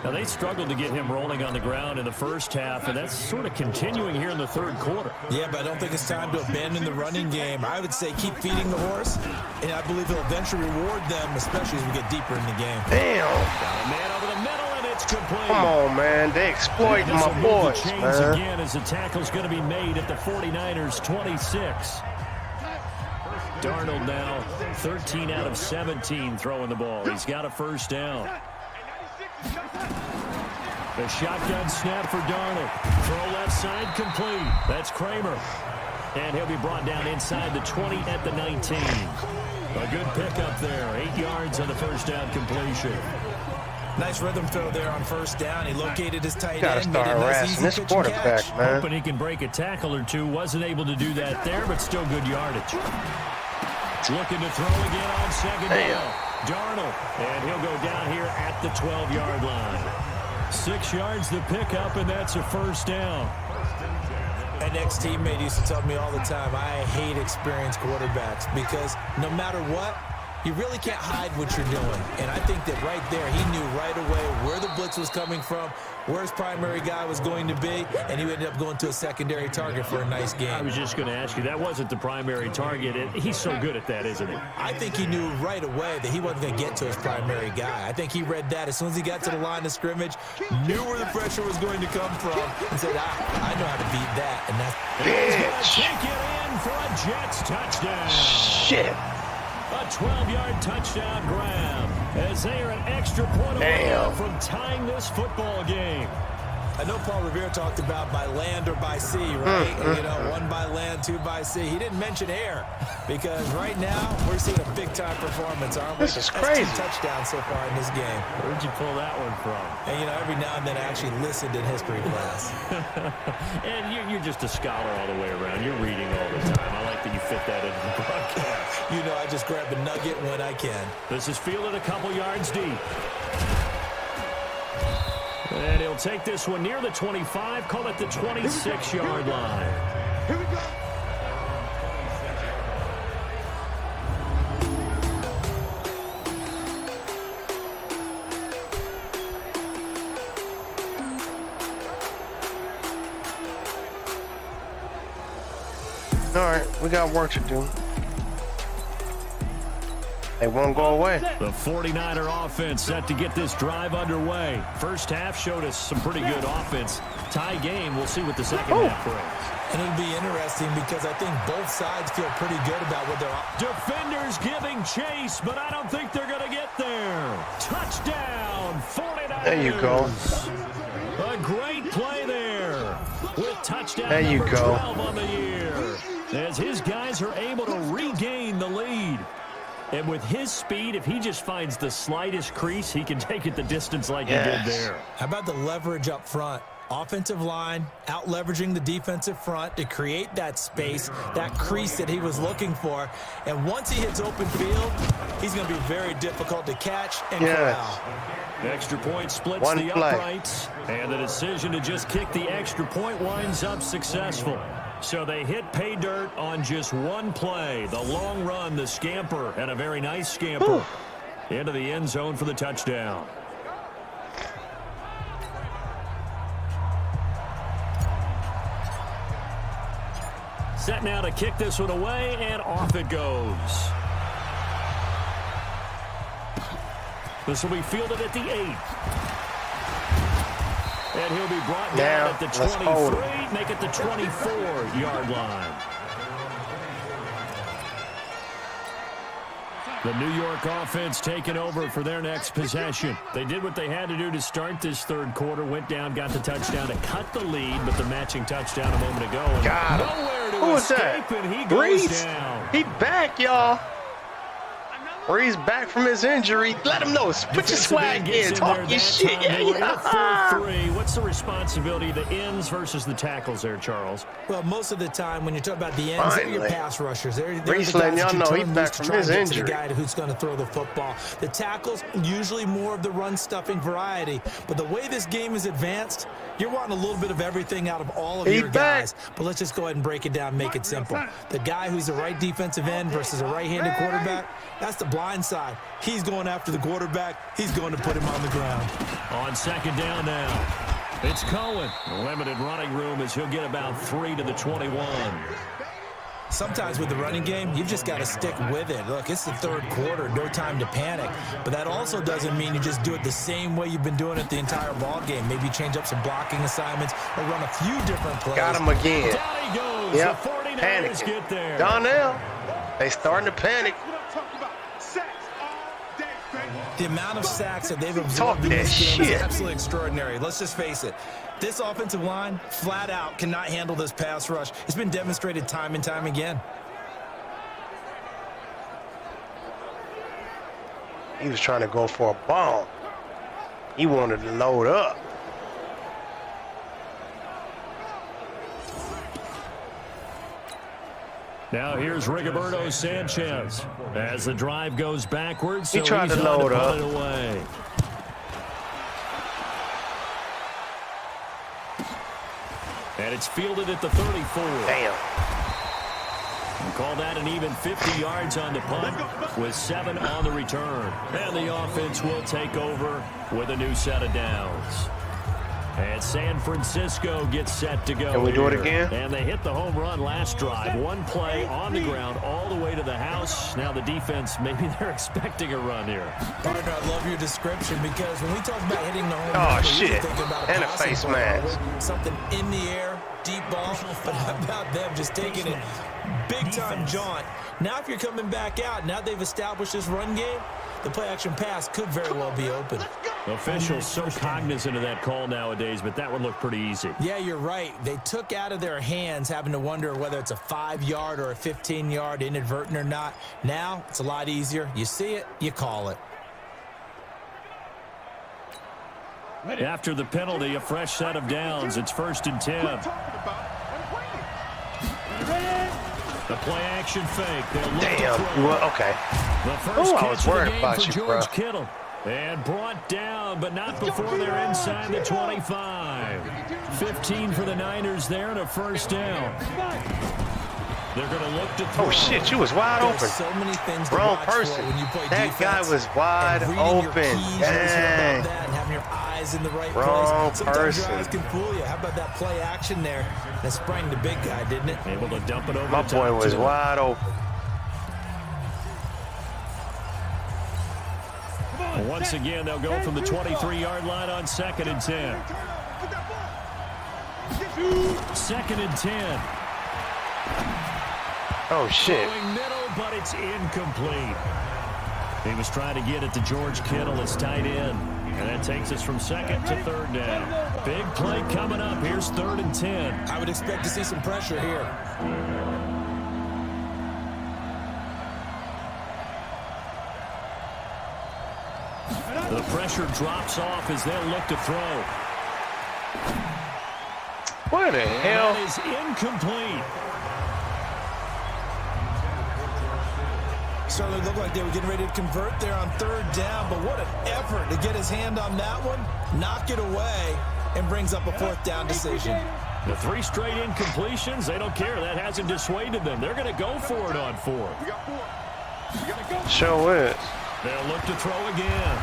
Now, they struggled to get him rolling on the ground in the first half, and that's sort of continuing here in the 3rd quarter. Yeah, but I don't think it's time to abandon the running game. I would say keep feeding the horse, and I believe he'll eventually reward them, especially as we get deeper in the game. Damn. Got a man over the middle, and it's complete. Come on, man. They exploit my boys, man. Again, as the tackle's going to be made at the 49ers' 26. Darnold now 13 out of 17 throwing the ball. He's got a 1st down. The shotgun snap for Darnold. Throw left side complete. That's Kramer. And he'll be brought down inside the 20 at the 19. A good pickup there. 8 yards on the 1st down completion. Nice rhythm throw there on 1st down. He located his tight end. Gotta start harassing this quarterback, man. Hoping he can break a tackle or two. Wasn't able to do that there, but still good yardage. Looking to throw again on 2nd down. Darnold, and he'll go down here at the 12-yard line. 6 yards the pickup, and that's a 1st down. An ex-teammate used to tell me all the time, I hate experienced quarterbacks because no matter what, you really can't hide what you're doing. And I think that right there, he knew right away where the blitz was coming from, where his primary guy was going to be, and he ended up going to a secondary target for a nice game. I was just going to ask you, that wasn't the primary target. He's so good at that, isn't he? I think he knew right away that he wasn't going to get to his primary guy. I think he read that as soon as he got to the line of scrimmage, knew where the pressure was going to come from, and said, I know how to beat that. And that's take it in for a Jets touchdown. Shit. A 12-yard touchdown grab as they are an extra point away from tying this football game. I know Paul Revere talked about by land or by sea, right? You know, 1 by land, 2 by sea. He didn't mention air because right now we're seeing a big-time performance, aren't we? This is crazy. That's 2 touchdowns so far in this game. Where'd you pull that one from? And, you know, every now and then I actually listened in history class. And you're just a scholar all the way around. You're reading all the time. I like that you fit that into the broadcast. You know, I just grab a nugget when I can. This is fielded a couple yards deep. And he'll take this one near the 25, call it the 26-yard line. Here we go. All right, we got work to do. They won't go away. The 49er offense set to get this drive underway. First half showed us some pretty good offense. Tie game, we'll see what the second half brings. And it'll be interesting because I think both sides feel pretty good about what they're... Defenders giving chase, but I don't think they're going to get there. Touchdown, 49ers. There you go. A great play there with touchdown there you number go. 12 on the year. as his guys are able to regain the lead. And with his speed, if he just finds the slightest crease, he can take it the distance like he did there. How about the leverage up front? Offensive line out leveraging the defensive front to create that space, that crease that he was looking for. And once he hits open field, he's going to be very difficult to catch and corral. Extra point splits the uprights, and the decision to just kick the extra point winds up successful. So they hit pay dirt on just one play. The long run, the scamper, and a very nice scamper into the end zone for the touchdown. Set now to kick this one away, and off it goes. This will be fielded at the 8. And he'll be brought down at the 23, make it the 24-yard line. The New York offense taking over for their next possession. They did what they had to do to start this third quarter, went down, got the touchdown to cut the lead, but the matching touchdown a moment ago. And nowhere to escape, and he goes down. He back, y'all. Breeze back from his injury. Let him know. Put your swag in. Talk your shit. What's the responsibility of the ends versus the tackles there, Charles? Well, most of the time when you talk about the ends, they're your pass rushers. They're Breeze letting y'all know he's back from his injury. The guy who's going to throw the football. The tackles, usually more of the run-stuffing variety. But the way this game is advanced, you're wanting a little bit of everything out of all of your guys. But let's just go ahead and break it down and make it simple. The guy who's the right defensive end versus a right-handed quarterback, that's the blind side. He's going after the quarterback. He's going to put him on the ground. On second down now, it's Cohen. Limited running room as he'll get about 3 to the 21. Sometimes with the running game, you've just got to stick with it. Look, it's the third quarter, no time to panic. But that also doesn't mean you just do it the same way you've been doing it the entire ball game. Maybe change up some blocking assignments or run a few different plays. Got him again. Down he goes. Yep. The 49ers Panicking. get there. Donnell, they starting to panic. The amount of sacks that they've absorbed in this game is absolutely extraordinary. Let's just face it. This offensive line, flat out, cannot handle this pass rush. It's been demonstrated time and time again. He was trying to go for a bomb. He wanted to load up. Now here's Rigoberto Sanchez as the drive goes backwards. He tried to load up. It away. And it's fielded at the 34. Damn. And call that an even 50 yards on the punt with 7 on the return. And the offense will take over with a new set of downs. And San Francisco gets set to go. Can we do it again? And they hit the home run last drive. One play on the ground all the way to the house. Now the defense, maybe they're expecting a run here. Partner, I love your description because when we talk about hitting the home run, shit. About and a face mask. Something in the air, deep ball. But how about them just taking it big-time jaunt? Now if you're coming back out, now they've established this run game, the play-action pass could very well be open. Officials so cognizant of that call nowadays, but that would look pretty easy. Yeah, you're right. They took out of their hands having to wonder whether it's a 5-yard or a 15-yard inadvertent or not. Now it's a lot easier. You see it, you call it. After the penalty, a fresh set of downs. It's 1st and 10. The play-action fake. Damn. Well, okay. The first I was worried about you, bro. George Kittle. And brought down, but not before they're inside the 25. 15 for the Niners there and a first down. They're going to look to throw. Oh, shit, you was wide open. So many things to Wrong watch person. When you play that guy was wide open. Dang. And having your eyes in the right Wrong place. Sometimes person. your eyes can fool you. How about that play action there? That sprang the big guy, didn't it? Able to dump it over My the top boy was wide open. Once again, they'll go from the 23-yard line on 2nd and 10. 2nd and 10. Oh, shit. Going middle, but it's incomplete. He was trying to get it to George Kittle, his tight end. And that takes us from 2nd to 3rd down. Big play coming up. Here's 3rd and 10. I would expect to see some pressure here. The pressure drops off as they'll look to throw. What the hell? That is incomplete. Certainly looked like they were getting ready to convert there on third down, but what an effort to get his hand on that one, knock it away, and brings up a fourth down decision. The 3 straight incompletions, they don't care. That hasn't dissuaded them. They're going to go for it on 4. Sure is. They'll look to throw again.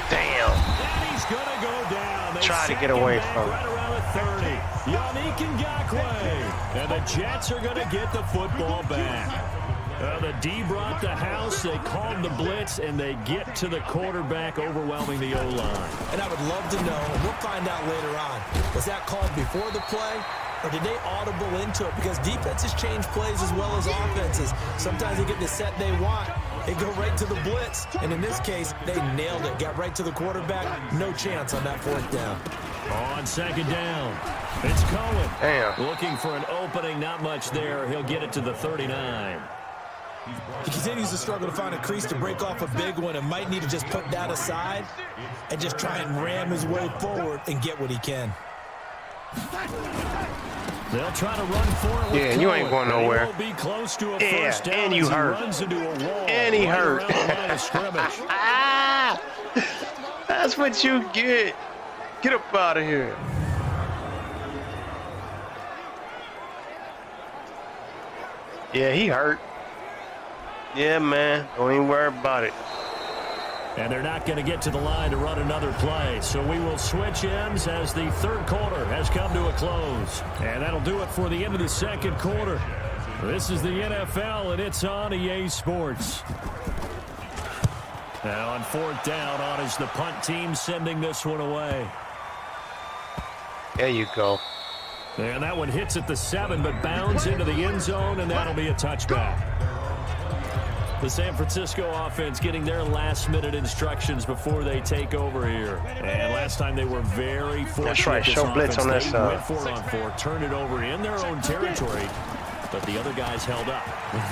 Damn. And he's going to go down. They Try to sack get him away back from right around the 30. Yannick Ngakoue. And the Jets are going to get the football back. The D brought the house. They called the blitz, and they get to the quarterback, overwhelming the O-line. And I would love to know, and we'll find out later on, was that called before the play, or did they audible into it? Because defenses change plays as well as offenses. Sometimes they get the set they want. They go right to the blitz, and in this case, they nailed it. Got right to the quarterback. No chance on that fourth down. On second down, it's Cohen. Damn. Looking for an opening, not much there. He'll get it to the 39. He continues to struggle to find a crease to break off a big one and might need to just put that aside and just try and ram his way forward and get what he can. They'll try to run for it with Yeah, you ain't going nowhere. He will be close to a Yeah, first down and you as he hurt. runs into a wall And he right hurt. around the line of scrimmage. That's what you get. Get up out of here. Yeah, he hurt. Yeah, man. Don't even worry about it. And they're not going to get to the line to run another play. So we will switch ends as the third quarter has come to a close. And that'll do it for the end of the second quarter. This is the NFL, and it's on EA Sports. Now on fourth down, on is the punt team sending this one away. There you go. And that one hits at the 7, but bounds into the end zone, and that'll be a touchback. The San Francisco offense getting their last-minute instructions before they take over here. And last time they were very fortunate. That's right. Show blitz on that They side. went 4-on-4, turned it over in their own territory, but the other guys held up.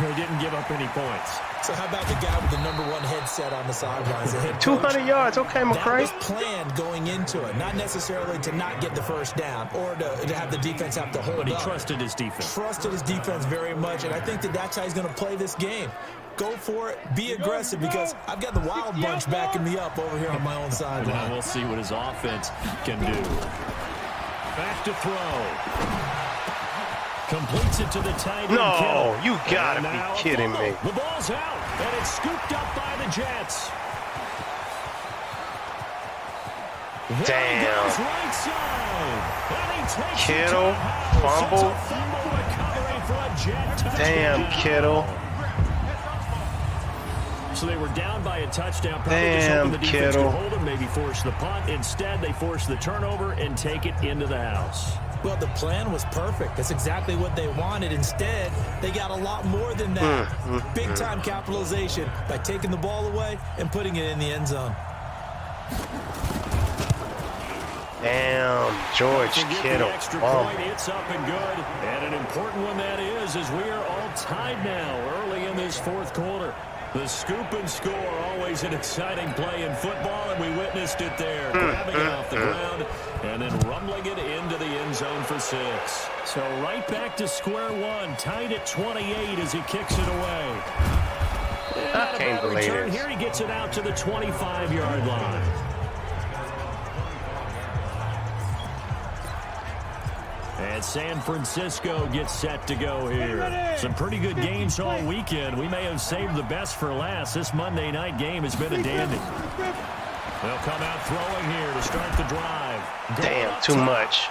They didn't give up any points. So how about the guy with the #1 headset on the sidelines? The head coach? 200 yards. Okay, That McCray. was planned going into it, not necessarily to not get the first down or to have the defense have to hold But he up. trusted his defense. Trusted his defense very much, and I think that's how he's going to play this game. Go for it. Be aggressive, because I've got the wild bunch backing me up over here on my own Now sideline. we'll see what his offense can do. Back to throw. Completes it to the tight end. No, Kittle. you gotta And be now a kidding me. fumble. The ball's out, and it's scooped up by the Jets. There Damn. he goes right side. And he takes it to Kittle, the house. fumble. It's a fumble recovery for a Jet touchdown. Damn, Kittle. So they were down by a touchdown. Probably just Damn, hoping the defense Kittle. could hold them, maybe force the punt. Instead, they force the turnover and take it into the house. Well, the plan was perfect. That's exactly what they wanted. Instead, they got a lot more than that. Big-time capitalization by taking the ball away and putting it in the end zone. Damn, George To get Kittle. the extra Bum. point, it's up and good. And an important one that is, as we are all tied now early in this fourth quarter. The scoop and score, always an exciting play in football, and we witnessed it there. Grabbing it off the ground and then rumbling it into the end zone for 6. So right back to square one, tied at 28 as he kicks it away. And not a can't bad believe return. it. Here he gets it out to the 25-yard line. And San Francisco gets set to go here. Some pretty good games all weekend. We may have saved the best for last. This Monday night game has been a dandy. They'll come out throwing here to start the drive. Damn, too much.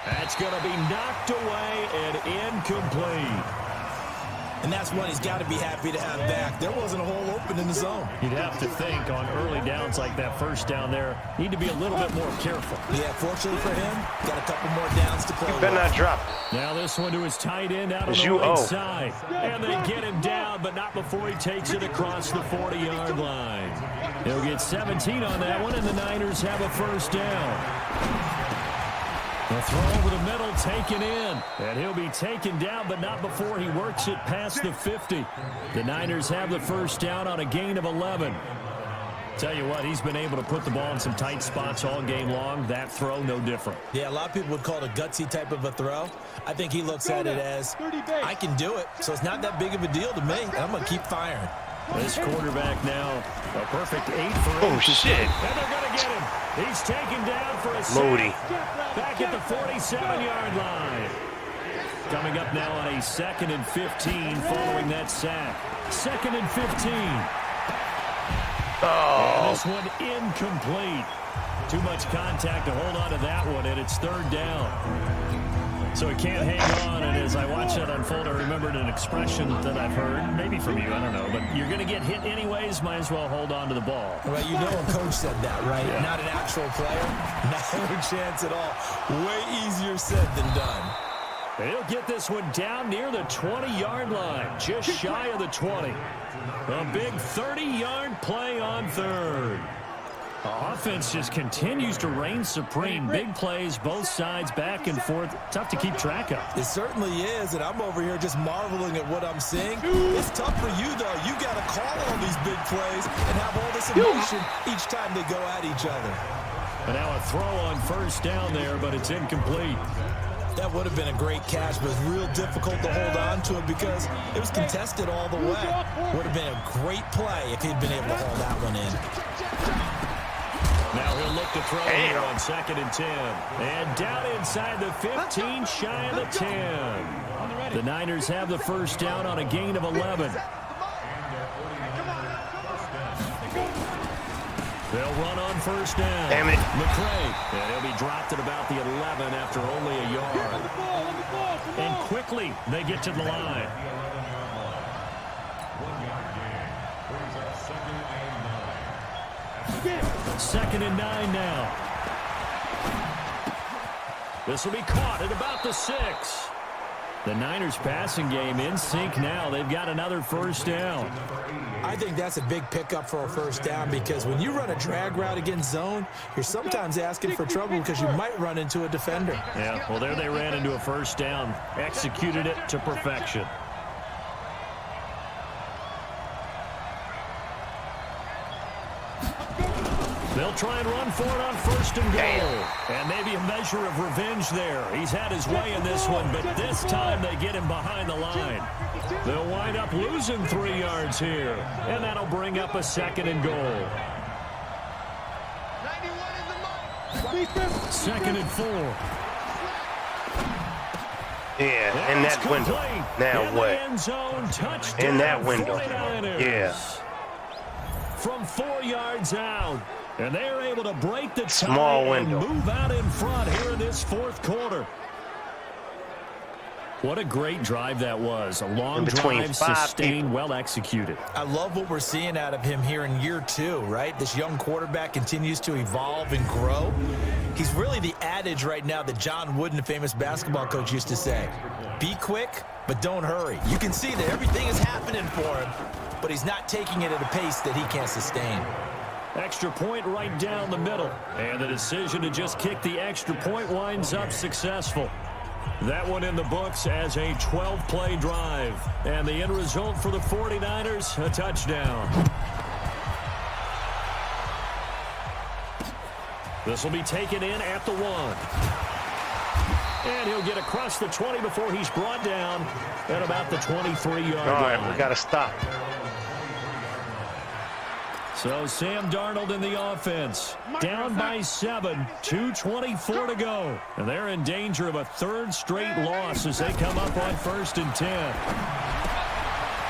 That's going to be knocked away and incomplete. And that's one he's got to be happy to have back. There wasn't a hole open in the zone. You'd have to think on early downs like that first down there, need to be a little bit more careful. Yeah, fortunately for him, got a couple more downs to play You better with. not drop it. Now this one to his tight end out on It's the you, right oh. side. And they get him down, but not before he takes it across the 40-yard line. He'll get 17 on that one, and the Niners have a first down. The throw over the middle, taken in. And he'll be taken down, but not before he works it past the 50. The Niners have the first down on a gain of 11. Tell you what, he's been able to put the ball in some tight spots all game long. That throw, no different. Yeah, a lot of people would call it a gutsy type of a throw. I think he looks at it as, I can do it, so it's not that big of a deal to me. I'm going to keep firing. This quarterback now, a perfect 8 for 8. Oh, shit. And they're going to get him. He's taken down for a Moody. sack. Back at the 47-yard line. Coming up now on a 2nd and 15 following that sack. 2nd and 15. Oh. And this one incomplete. Too much contact to hold on to that one, and it's 3rd down. So he can't hang on, and as I watch that unfold, I remembered an expression that I've heard, maybe from you, I don't know, but you're going to get hit anyways, might as well hold on to the ball. Well, you know a coach said that, right? Yeah. Not an actual player. No chance at all. Way easier said than done. He'll get this one down near the 20-yard line, just shy of the 20. A big 30-yard play on 3rd. The offense just continues to reign supreme. Big plays, both sides, back and forth. Tough to keep track of. It certainly is, and I'm over here just marveling at what I'm seeing. It's tough for you, though. You got to call all these big plays and have all this emotion each time they go at each other. And now a throw on 1st down there, but it's incomplete. That would have been a great catch, but it was real difficult to hold on to it because it was contested all the way. Would have been a great play if he'd been able to hold that one in. Now he'll look to throw here on 2nd and 10. And down inside the 15, shy of the 10. The Niners have the 1st down on a gain of 11. They'll run on 1st down. Damn it. McCray. And he'll be dropped at about the 11 after only a yard. And quickly they get to the line. 2nd and 9 now. This will be caught at about the 6. The Niners passing game in sync now. They've got another 1st down. I think that's a big pickup for a 1st down because when you run a drag route against zone, you're sometimes asking for trouble because you might run into a defender. Yeah, well, there they ran into a 1st down. Executed it to perfection. They'll try and run for it on 1st and goal. And maybe a measure of revenge there. He's had his way in this one, but this time they get him behind the line. They'll wind up losing 3 yards here. And that'll bring up a 2nd and goal. 2nd and 4. Yeah, in that window. Now what? In that window. Yeah. From 4 yards out. And they're able to break the tie Small window. and move out in front here in this 4th quarter. What a great drive that was. A long drive, sustained, well executed. I love what we're seeing out of him here in year 2, right? This young quarterback continues to evolve and grow. He's really the adage right now that John Wooden, the famous basketball coach, used to say. Be quick, but don't hurry. You can see that everything is happening for him, but he's not taking it at a pace that he can't sustain. Extra point right down the middle. And the decision to just kick the extra point winds up successful. That one in the books as a 12-play drive. And the end result for the 49ers, a touchdown. This will be taken in at the 1. And he'll get across the 20 before he's brought down at about the 23-yard line. All right, we got to stop. So Sam Darnold in the offense, down by 7, 2:24 to go. And they're in danger of a 3rd straight loss as they come up on 1st and 10.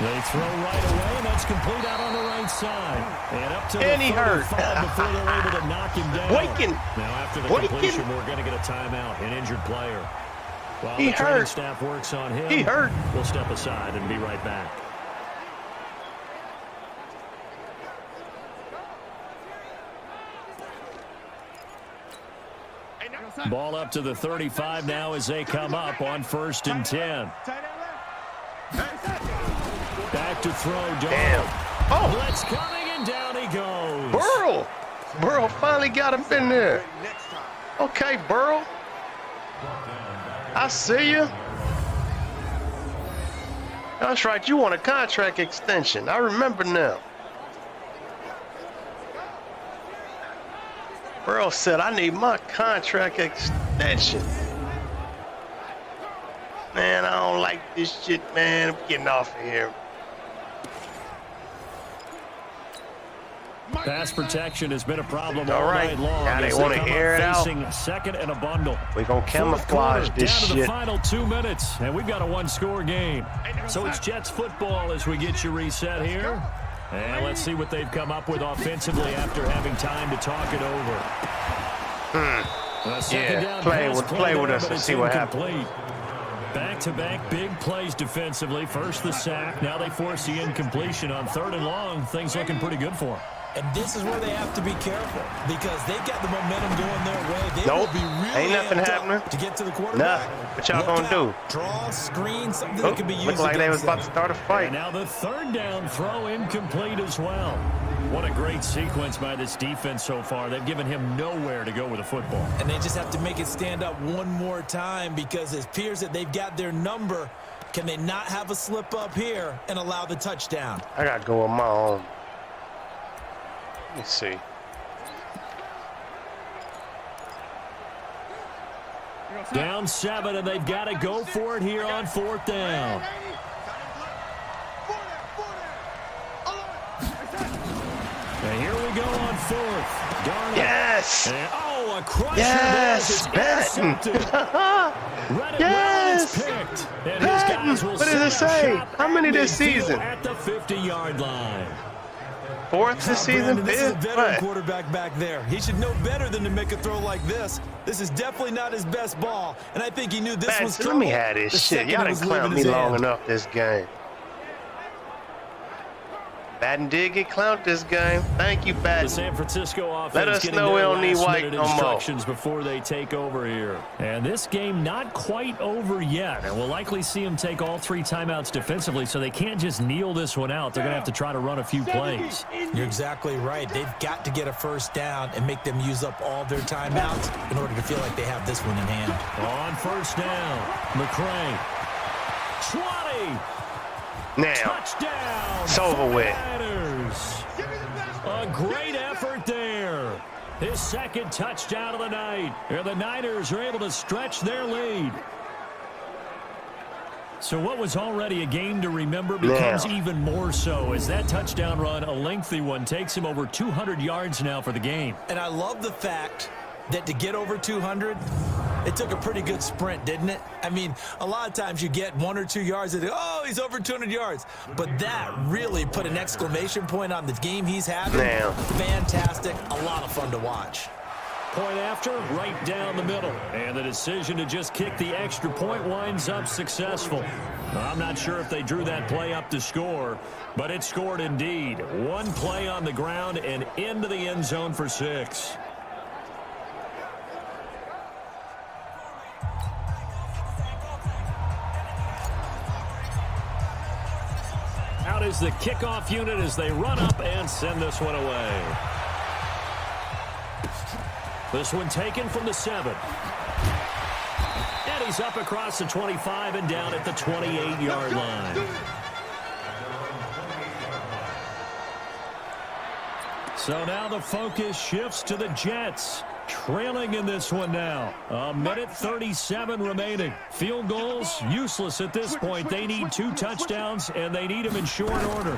They throw right away, and that's complete out on the right side. And up to the 35 before they're able to knock him down. Waking. Now after the completion, we're going to get a timeout, an injured player. While the training staff works on him, we'll step aside and be right back. Ball up to the 35 now as they come up on 1st and 10. Back to throw. Damn. Oh. Blitz coming, and down he goes. Burrow finally got him in there. Okay, Burrow. I see you. That's right. You want a contract extension. I remember now. Burrow said, I need my contract extension. Man, I don't like this shit, man. I'm getting off of here. Pass protection has been a problem All all right. night long. Now they as want to come air up it out. facing second and a bundle. We're going to camouflage Fourth quarter, this down to the shit. final 2 minutes, and we've got a one-score game. So it's Jets football as we get you reset here. And let's see what they've come up with offensively after having time to talk it over. Yeah, play with us and see what happens. Back-to-back big plays defensively. First the sack. Now they force the incompletion on 3rd and long. Things looking pretty good for them. And this is where they have to be careful because they've got the momentum going their way. They Nope. will be really Ain't nothing amped up happening. to get to the quarterback. Nothing. What y'all gonna do? Draw, screen, something that could be used. Looked like they was about to start a fight. And now the 3rd down throw incomplete as well. What a great sequence by this defense so far. They've given him nowhere to go with the football. And they just have to make it stand up one more time because it appears that they've got their number. Can they not have a slip up here and allow the touchdown? I got to go on my own. Let me see. Down 7, and they've got to go for it here on 4th down. And here we go on 4th. Darnold. Yes! And, a crusher. Yes! Madden! Yes! Picked. And Madden! his guys will What does it say? How many this season? At the 50-yard line. 4th this season? Brandon, this is a 5th? veteran What? quarterback back there. He should know better than to make a throw like this. This is definitely not his best ball, and I think he knew this was Let trouble. me have this the shit. second Y'all it done was clowned leaving me his long hand. enough this game. Madden did get clowned this game. Thank you, The Madden. San Francisco offense Let us getting know we their don't need last-minute White no more. instructions before they take over here. And this game not quite over yet. And we'll likely see them take all 3 timeouts defensively, so they can't just kneel this one out. They're going to have to try to run a few plays. You're exactly right. They've got to get a first down and make them use up all their timeouts in order to feel like they have this one in hand. On 1st down, McCray. 20. Now, Touchdown. it's over with. Niners. A great effort there. His 2nd touchdown of the night. And the Niners are able to stretch their lead. So what was already a game to remember becomes even more so as that touchdown run, a lengthy one, takes him over 200 yards now for the game. And I love the fact that to get over 200, it took a pretty good sprint, didn't it? I mean, a lot of times you get 1 or 2 yards and oh, he's over 200 yards. But that really put an exclamation point on the game he's having. Fantastic. A lot of fun to watch. Point after, right down the middle. And the decision to just kick the extra point winds up successful. I'm not sure if they drew that play up to score, but it scored indeed. One play on the ground and into the end zone for 6. Out is the kickoff unit as they run up and send this one away. This one taken from the 7. And he's up across the 25 and down at the 28-yard line. So now the focus shifts to the Jets. Trailing in this one now. 1:37 remaining. Field goals useless at this point. They need 2 touchdowns, and they need them in short order.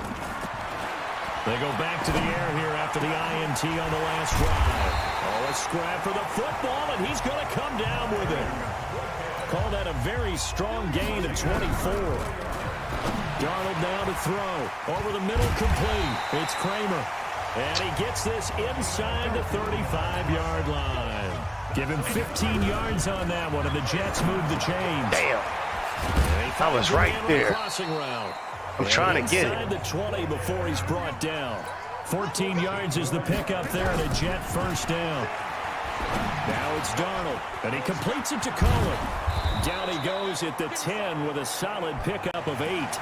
They go back to the air here after the INT on the last drive. Oh, a scrap for the football, and he's going to come down with it. Call that a very strong gain of 24. Darnold now to throw. Over the middle, complete. It's Kramer. And he gets this inside the 35-yard line. Give him 15 yards on that one, and the Jets move the chains. Damn. I was right there. I'm trying to get it. Inside the 20 before he's brought down. 14 yards is the pickup there, and a Jet first down. Now it's Darnold, and he completes it to Cohen. Down he goes at the 10 with a solid pickup of 8.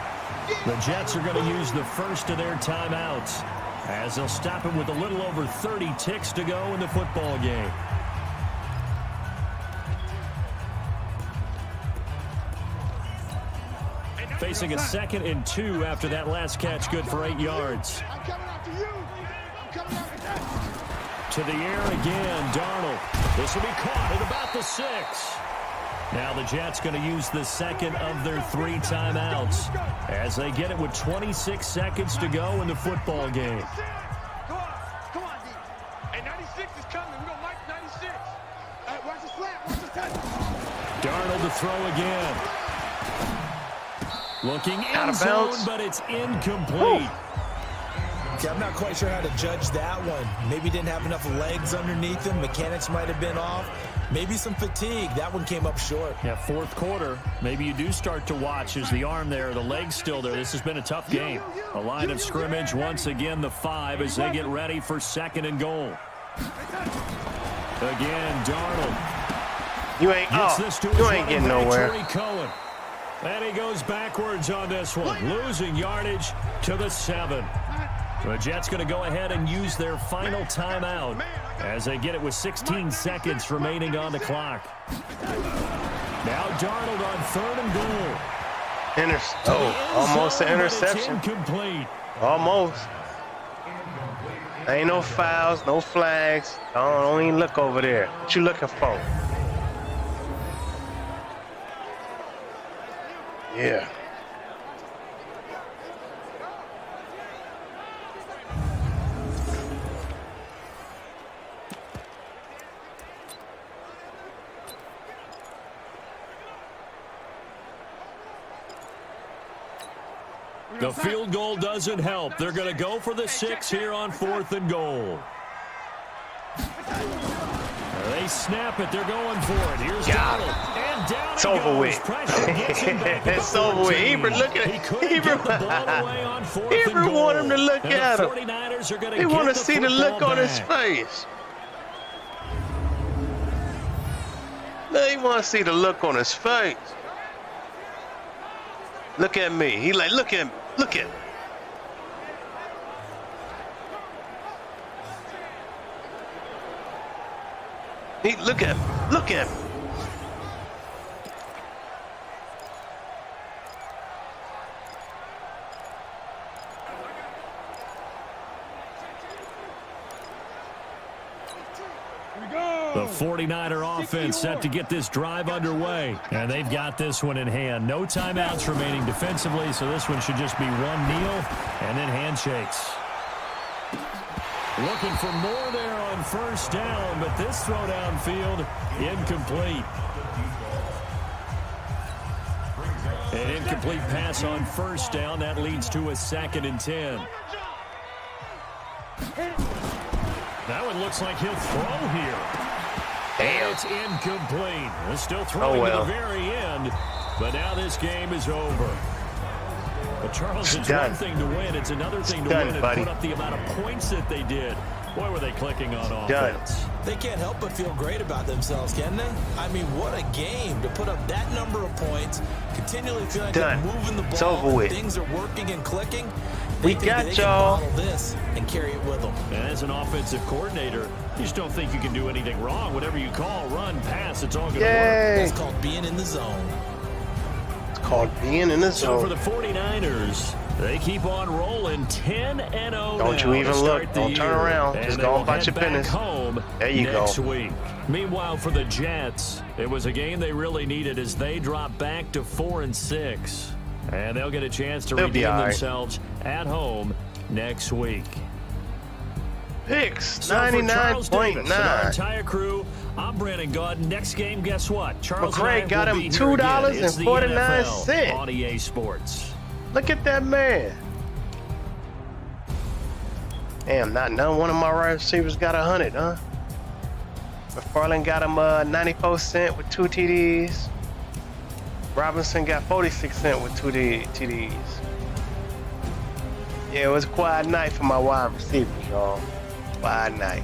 The Jets are going to use the first of their timeouts, as they'll stop him with a little over 30 ticks to go in the football game. Facing a 2nd and 2 after that last catch, good for 8 yards. To the air again, Darnold. This will be caught at about the 6. Now the Jets going to use the second of their 3 timeouts as they get it with 26 seconds to go in the football game. Come on, D. Hey, 96 is coming. We're going to Mike 96. Watch the slap. Watch the touch. Darnold to throw again. Looking Out in of zone, bounds. but it's incomplete. See, I'm not quite sure how to judge that one. Maybe didn't have enough legs underneath him. Mechanics might have been off. Maybe some fatigue. That one came up short. Yeah, fourth quarter. Maybe you do start to watch as the arm there, the leg's still there. This has been a tough game. A line of scrimmage, once again, the 5 as they get ready for 2nd and goal. Again, Darnold. You ain't, Gets this to his you ain't running getting back, nowhere. Tariq Cohen. And he goes backwards on this one, losing yardage to the 7. The Jets going to go ahead and use their final timeout as they get it with 16 seconds remaining on the clock. Now Darnold on 3rd and goal. Almost an But it's interception. incomplete. Almost. Ain't no fouls, no flags. Don't even look over there. What you looking for? Yeah. The field goal doesn't help. They're going to go for the 6 here on 4th and goal. They snap it. They're going for it. Here's Got Donald. it. And down It's he over goes. with. Pressure gets him back at the It's over with. 14. Ebert, look at it. He couldn't Ebert- get the ball away on 4th Ebert and goal. want him to look And at the him. 49ers are going to They get want to the see the look football on his back. face. They want to see the look on his face. Look at me. He like, look at me. Look at me. Look at me. Look at me. The 49er offense set to get this drive underway. And they've got this one in hand. No timeouts remaining defensively, so this one should just be one kneel and then handshakes. Looking for more there on 1st down, but this throw downfield incomplete. An incomplete pass on 1st down. That leads to a 2nd and 10. That one looks like he'll throw here. Damn. It's incomplete. They're still throwing to the very end, but now this game is over. But Charles, it's one thing to win. It's another thing to win and put up the amount of points that they did. Boy, were they clicking on offense. They can't help but feel great about themselves, can they? I mean, what a game to put up that number of points, continually feel like they're moving the ball, it's over with. Things are working and clicking. We got y'all. This and carry it with them. And as an offensive coordinator, you just don't think you can do anything wrong. Whatever you call, run, pass, it's all going to work. That's called being in the zone. It's called being in the So zone. for the 49ers, they keep on rolling 10-0. Don't you even look. Don't turn around. Just go about your business. Home there you next go. Week. Meanwhile, for the Jets, it was a game they really needed as they drop back to 4-6. And they'll get a chance to redeem themselves at home next week. Picks, So 99.9. our entire crew, I'm Brandon Gauden. Next game, guess what? Charles McCray and I got will him be here again. It's the $2.49 NFL on EA Sports. Look at that man. Damn, not none one of my wide receivers got 100, huh? McFarland got him 94 cent with 2 TDs. Robinson got 46 cent with 2 TDs. Yeah, it was a quiet night for my wide receivers, y'all. Quiet night.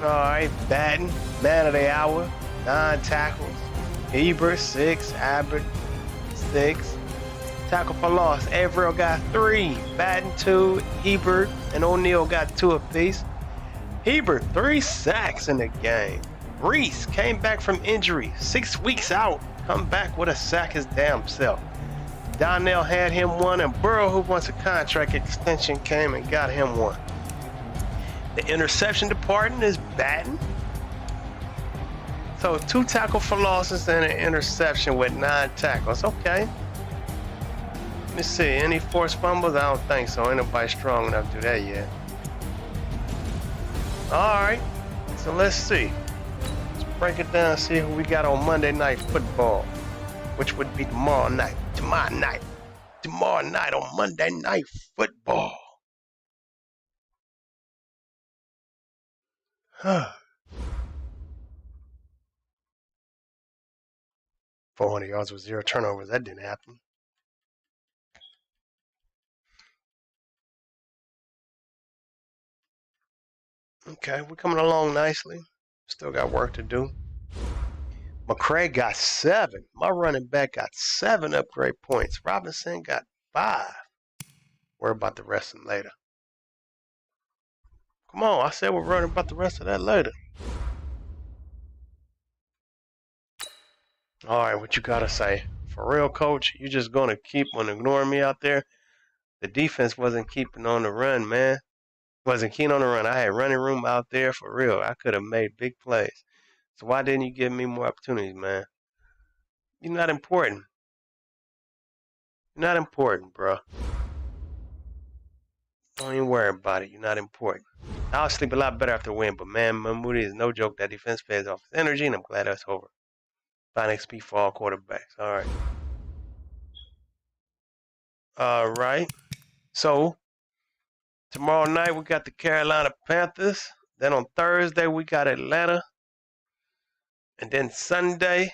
All right, Madden, man of the hour, 9 tackles. Ebert, 6. Abbott, 6. Tackle for loss, Averill got 3. Madden, 2. Ebert and O'Neal got 2 apiece. Ebert, 3 sacks in the game. Reese came back from injury, 6 weeks out. Come back with a sack his damn self. Donnell had him 1, and Burrow, who wants a contract extension, came and got him 1. The interception department is batting. So 2 tackles for losses and an interception with 9 tackles. Okay. Let me see. Any forced fumbles? I don't think so. Ain't nobody strong enough to do that yet. All right. So let's see. Let's break it down and see who we got on Monday Night Football, which would be tomorrow night. Tomorrow night on Monday Night Football. 400 yards with 0 turnovers. That didn't happen. Okay, we're coming along nicely. Still got work to do. McCray got 7. My running back got 7 upgrade points. Robinson got 5. Worry about the rest of them later. Come on, I said we're running about the rest of that later. All right, what you gotta say? For real, coach, you just gonna keep on ignoring me out there? The defense wasn't keeping on the run, man. Wasn't keen on the run. I had running room out there for real. I could have made big plays. So why didn't you give me more opportunities, man? You're not important. You're not important, bro. Don't even worry about it. You're not important. I'll sleep a lot better after a win, but man, Moody is no joke. That defense pays off his energy, and I'm glad that's over. Find XP for all quarterbacks. All right. All right. So, tomorrow night, we got the Carolina Panthers. Then on Thursday, we got Atlanta. And then Sunday,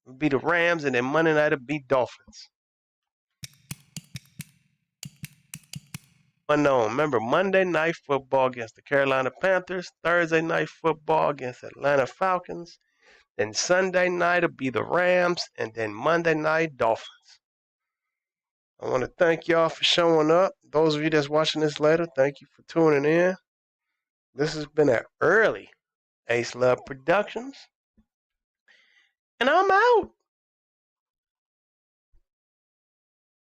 will be the Rams. And then Monday night, it'll be Dolphins. Unknown. Remember, Monday night football against the Carolina Panthers. Thursday night football against Atlanta Falcons. Then Sunday night will be the Rams. And then Monday night, Dolphins. I want to thank y'all for showing up. Those of you that's watching this later, thank you for tuning in. This has been an early Ace Love Productions.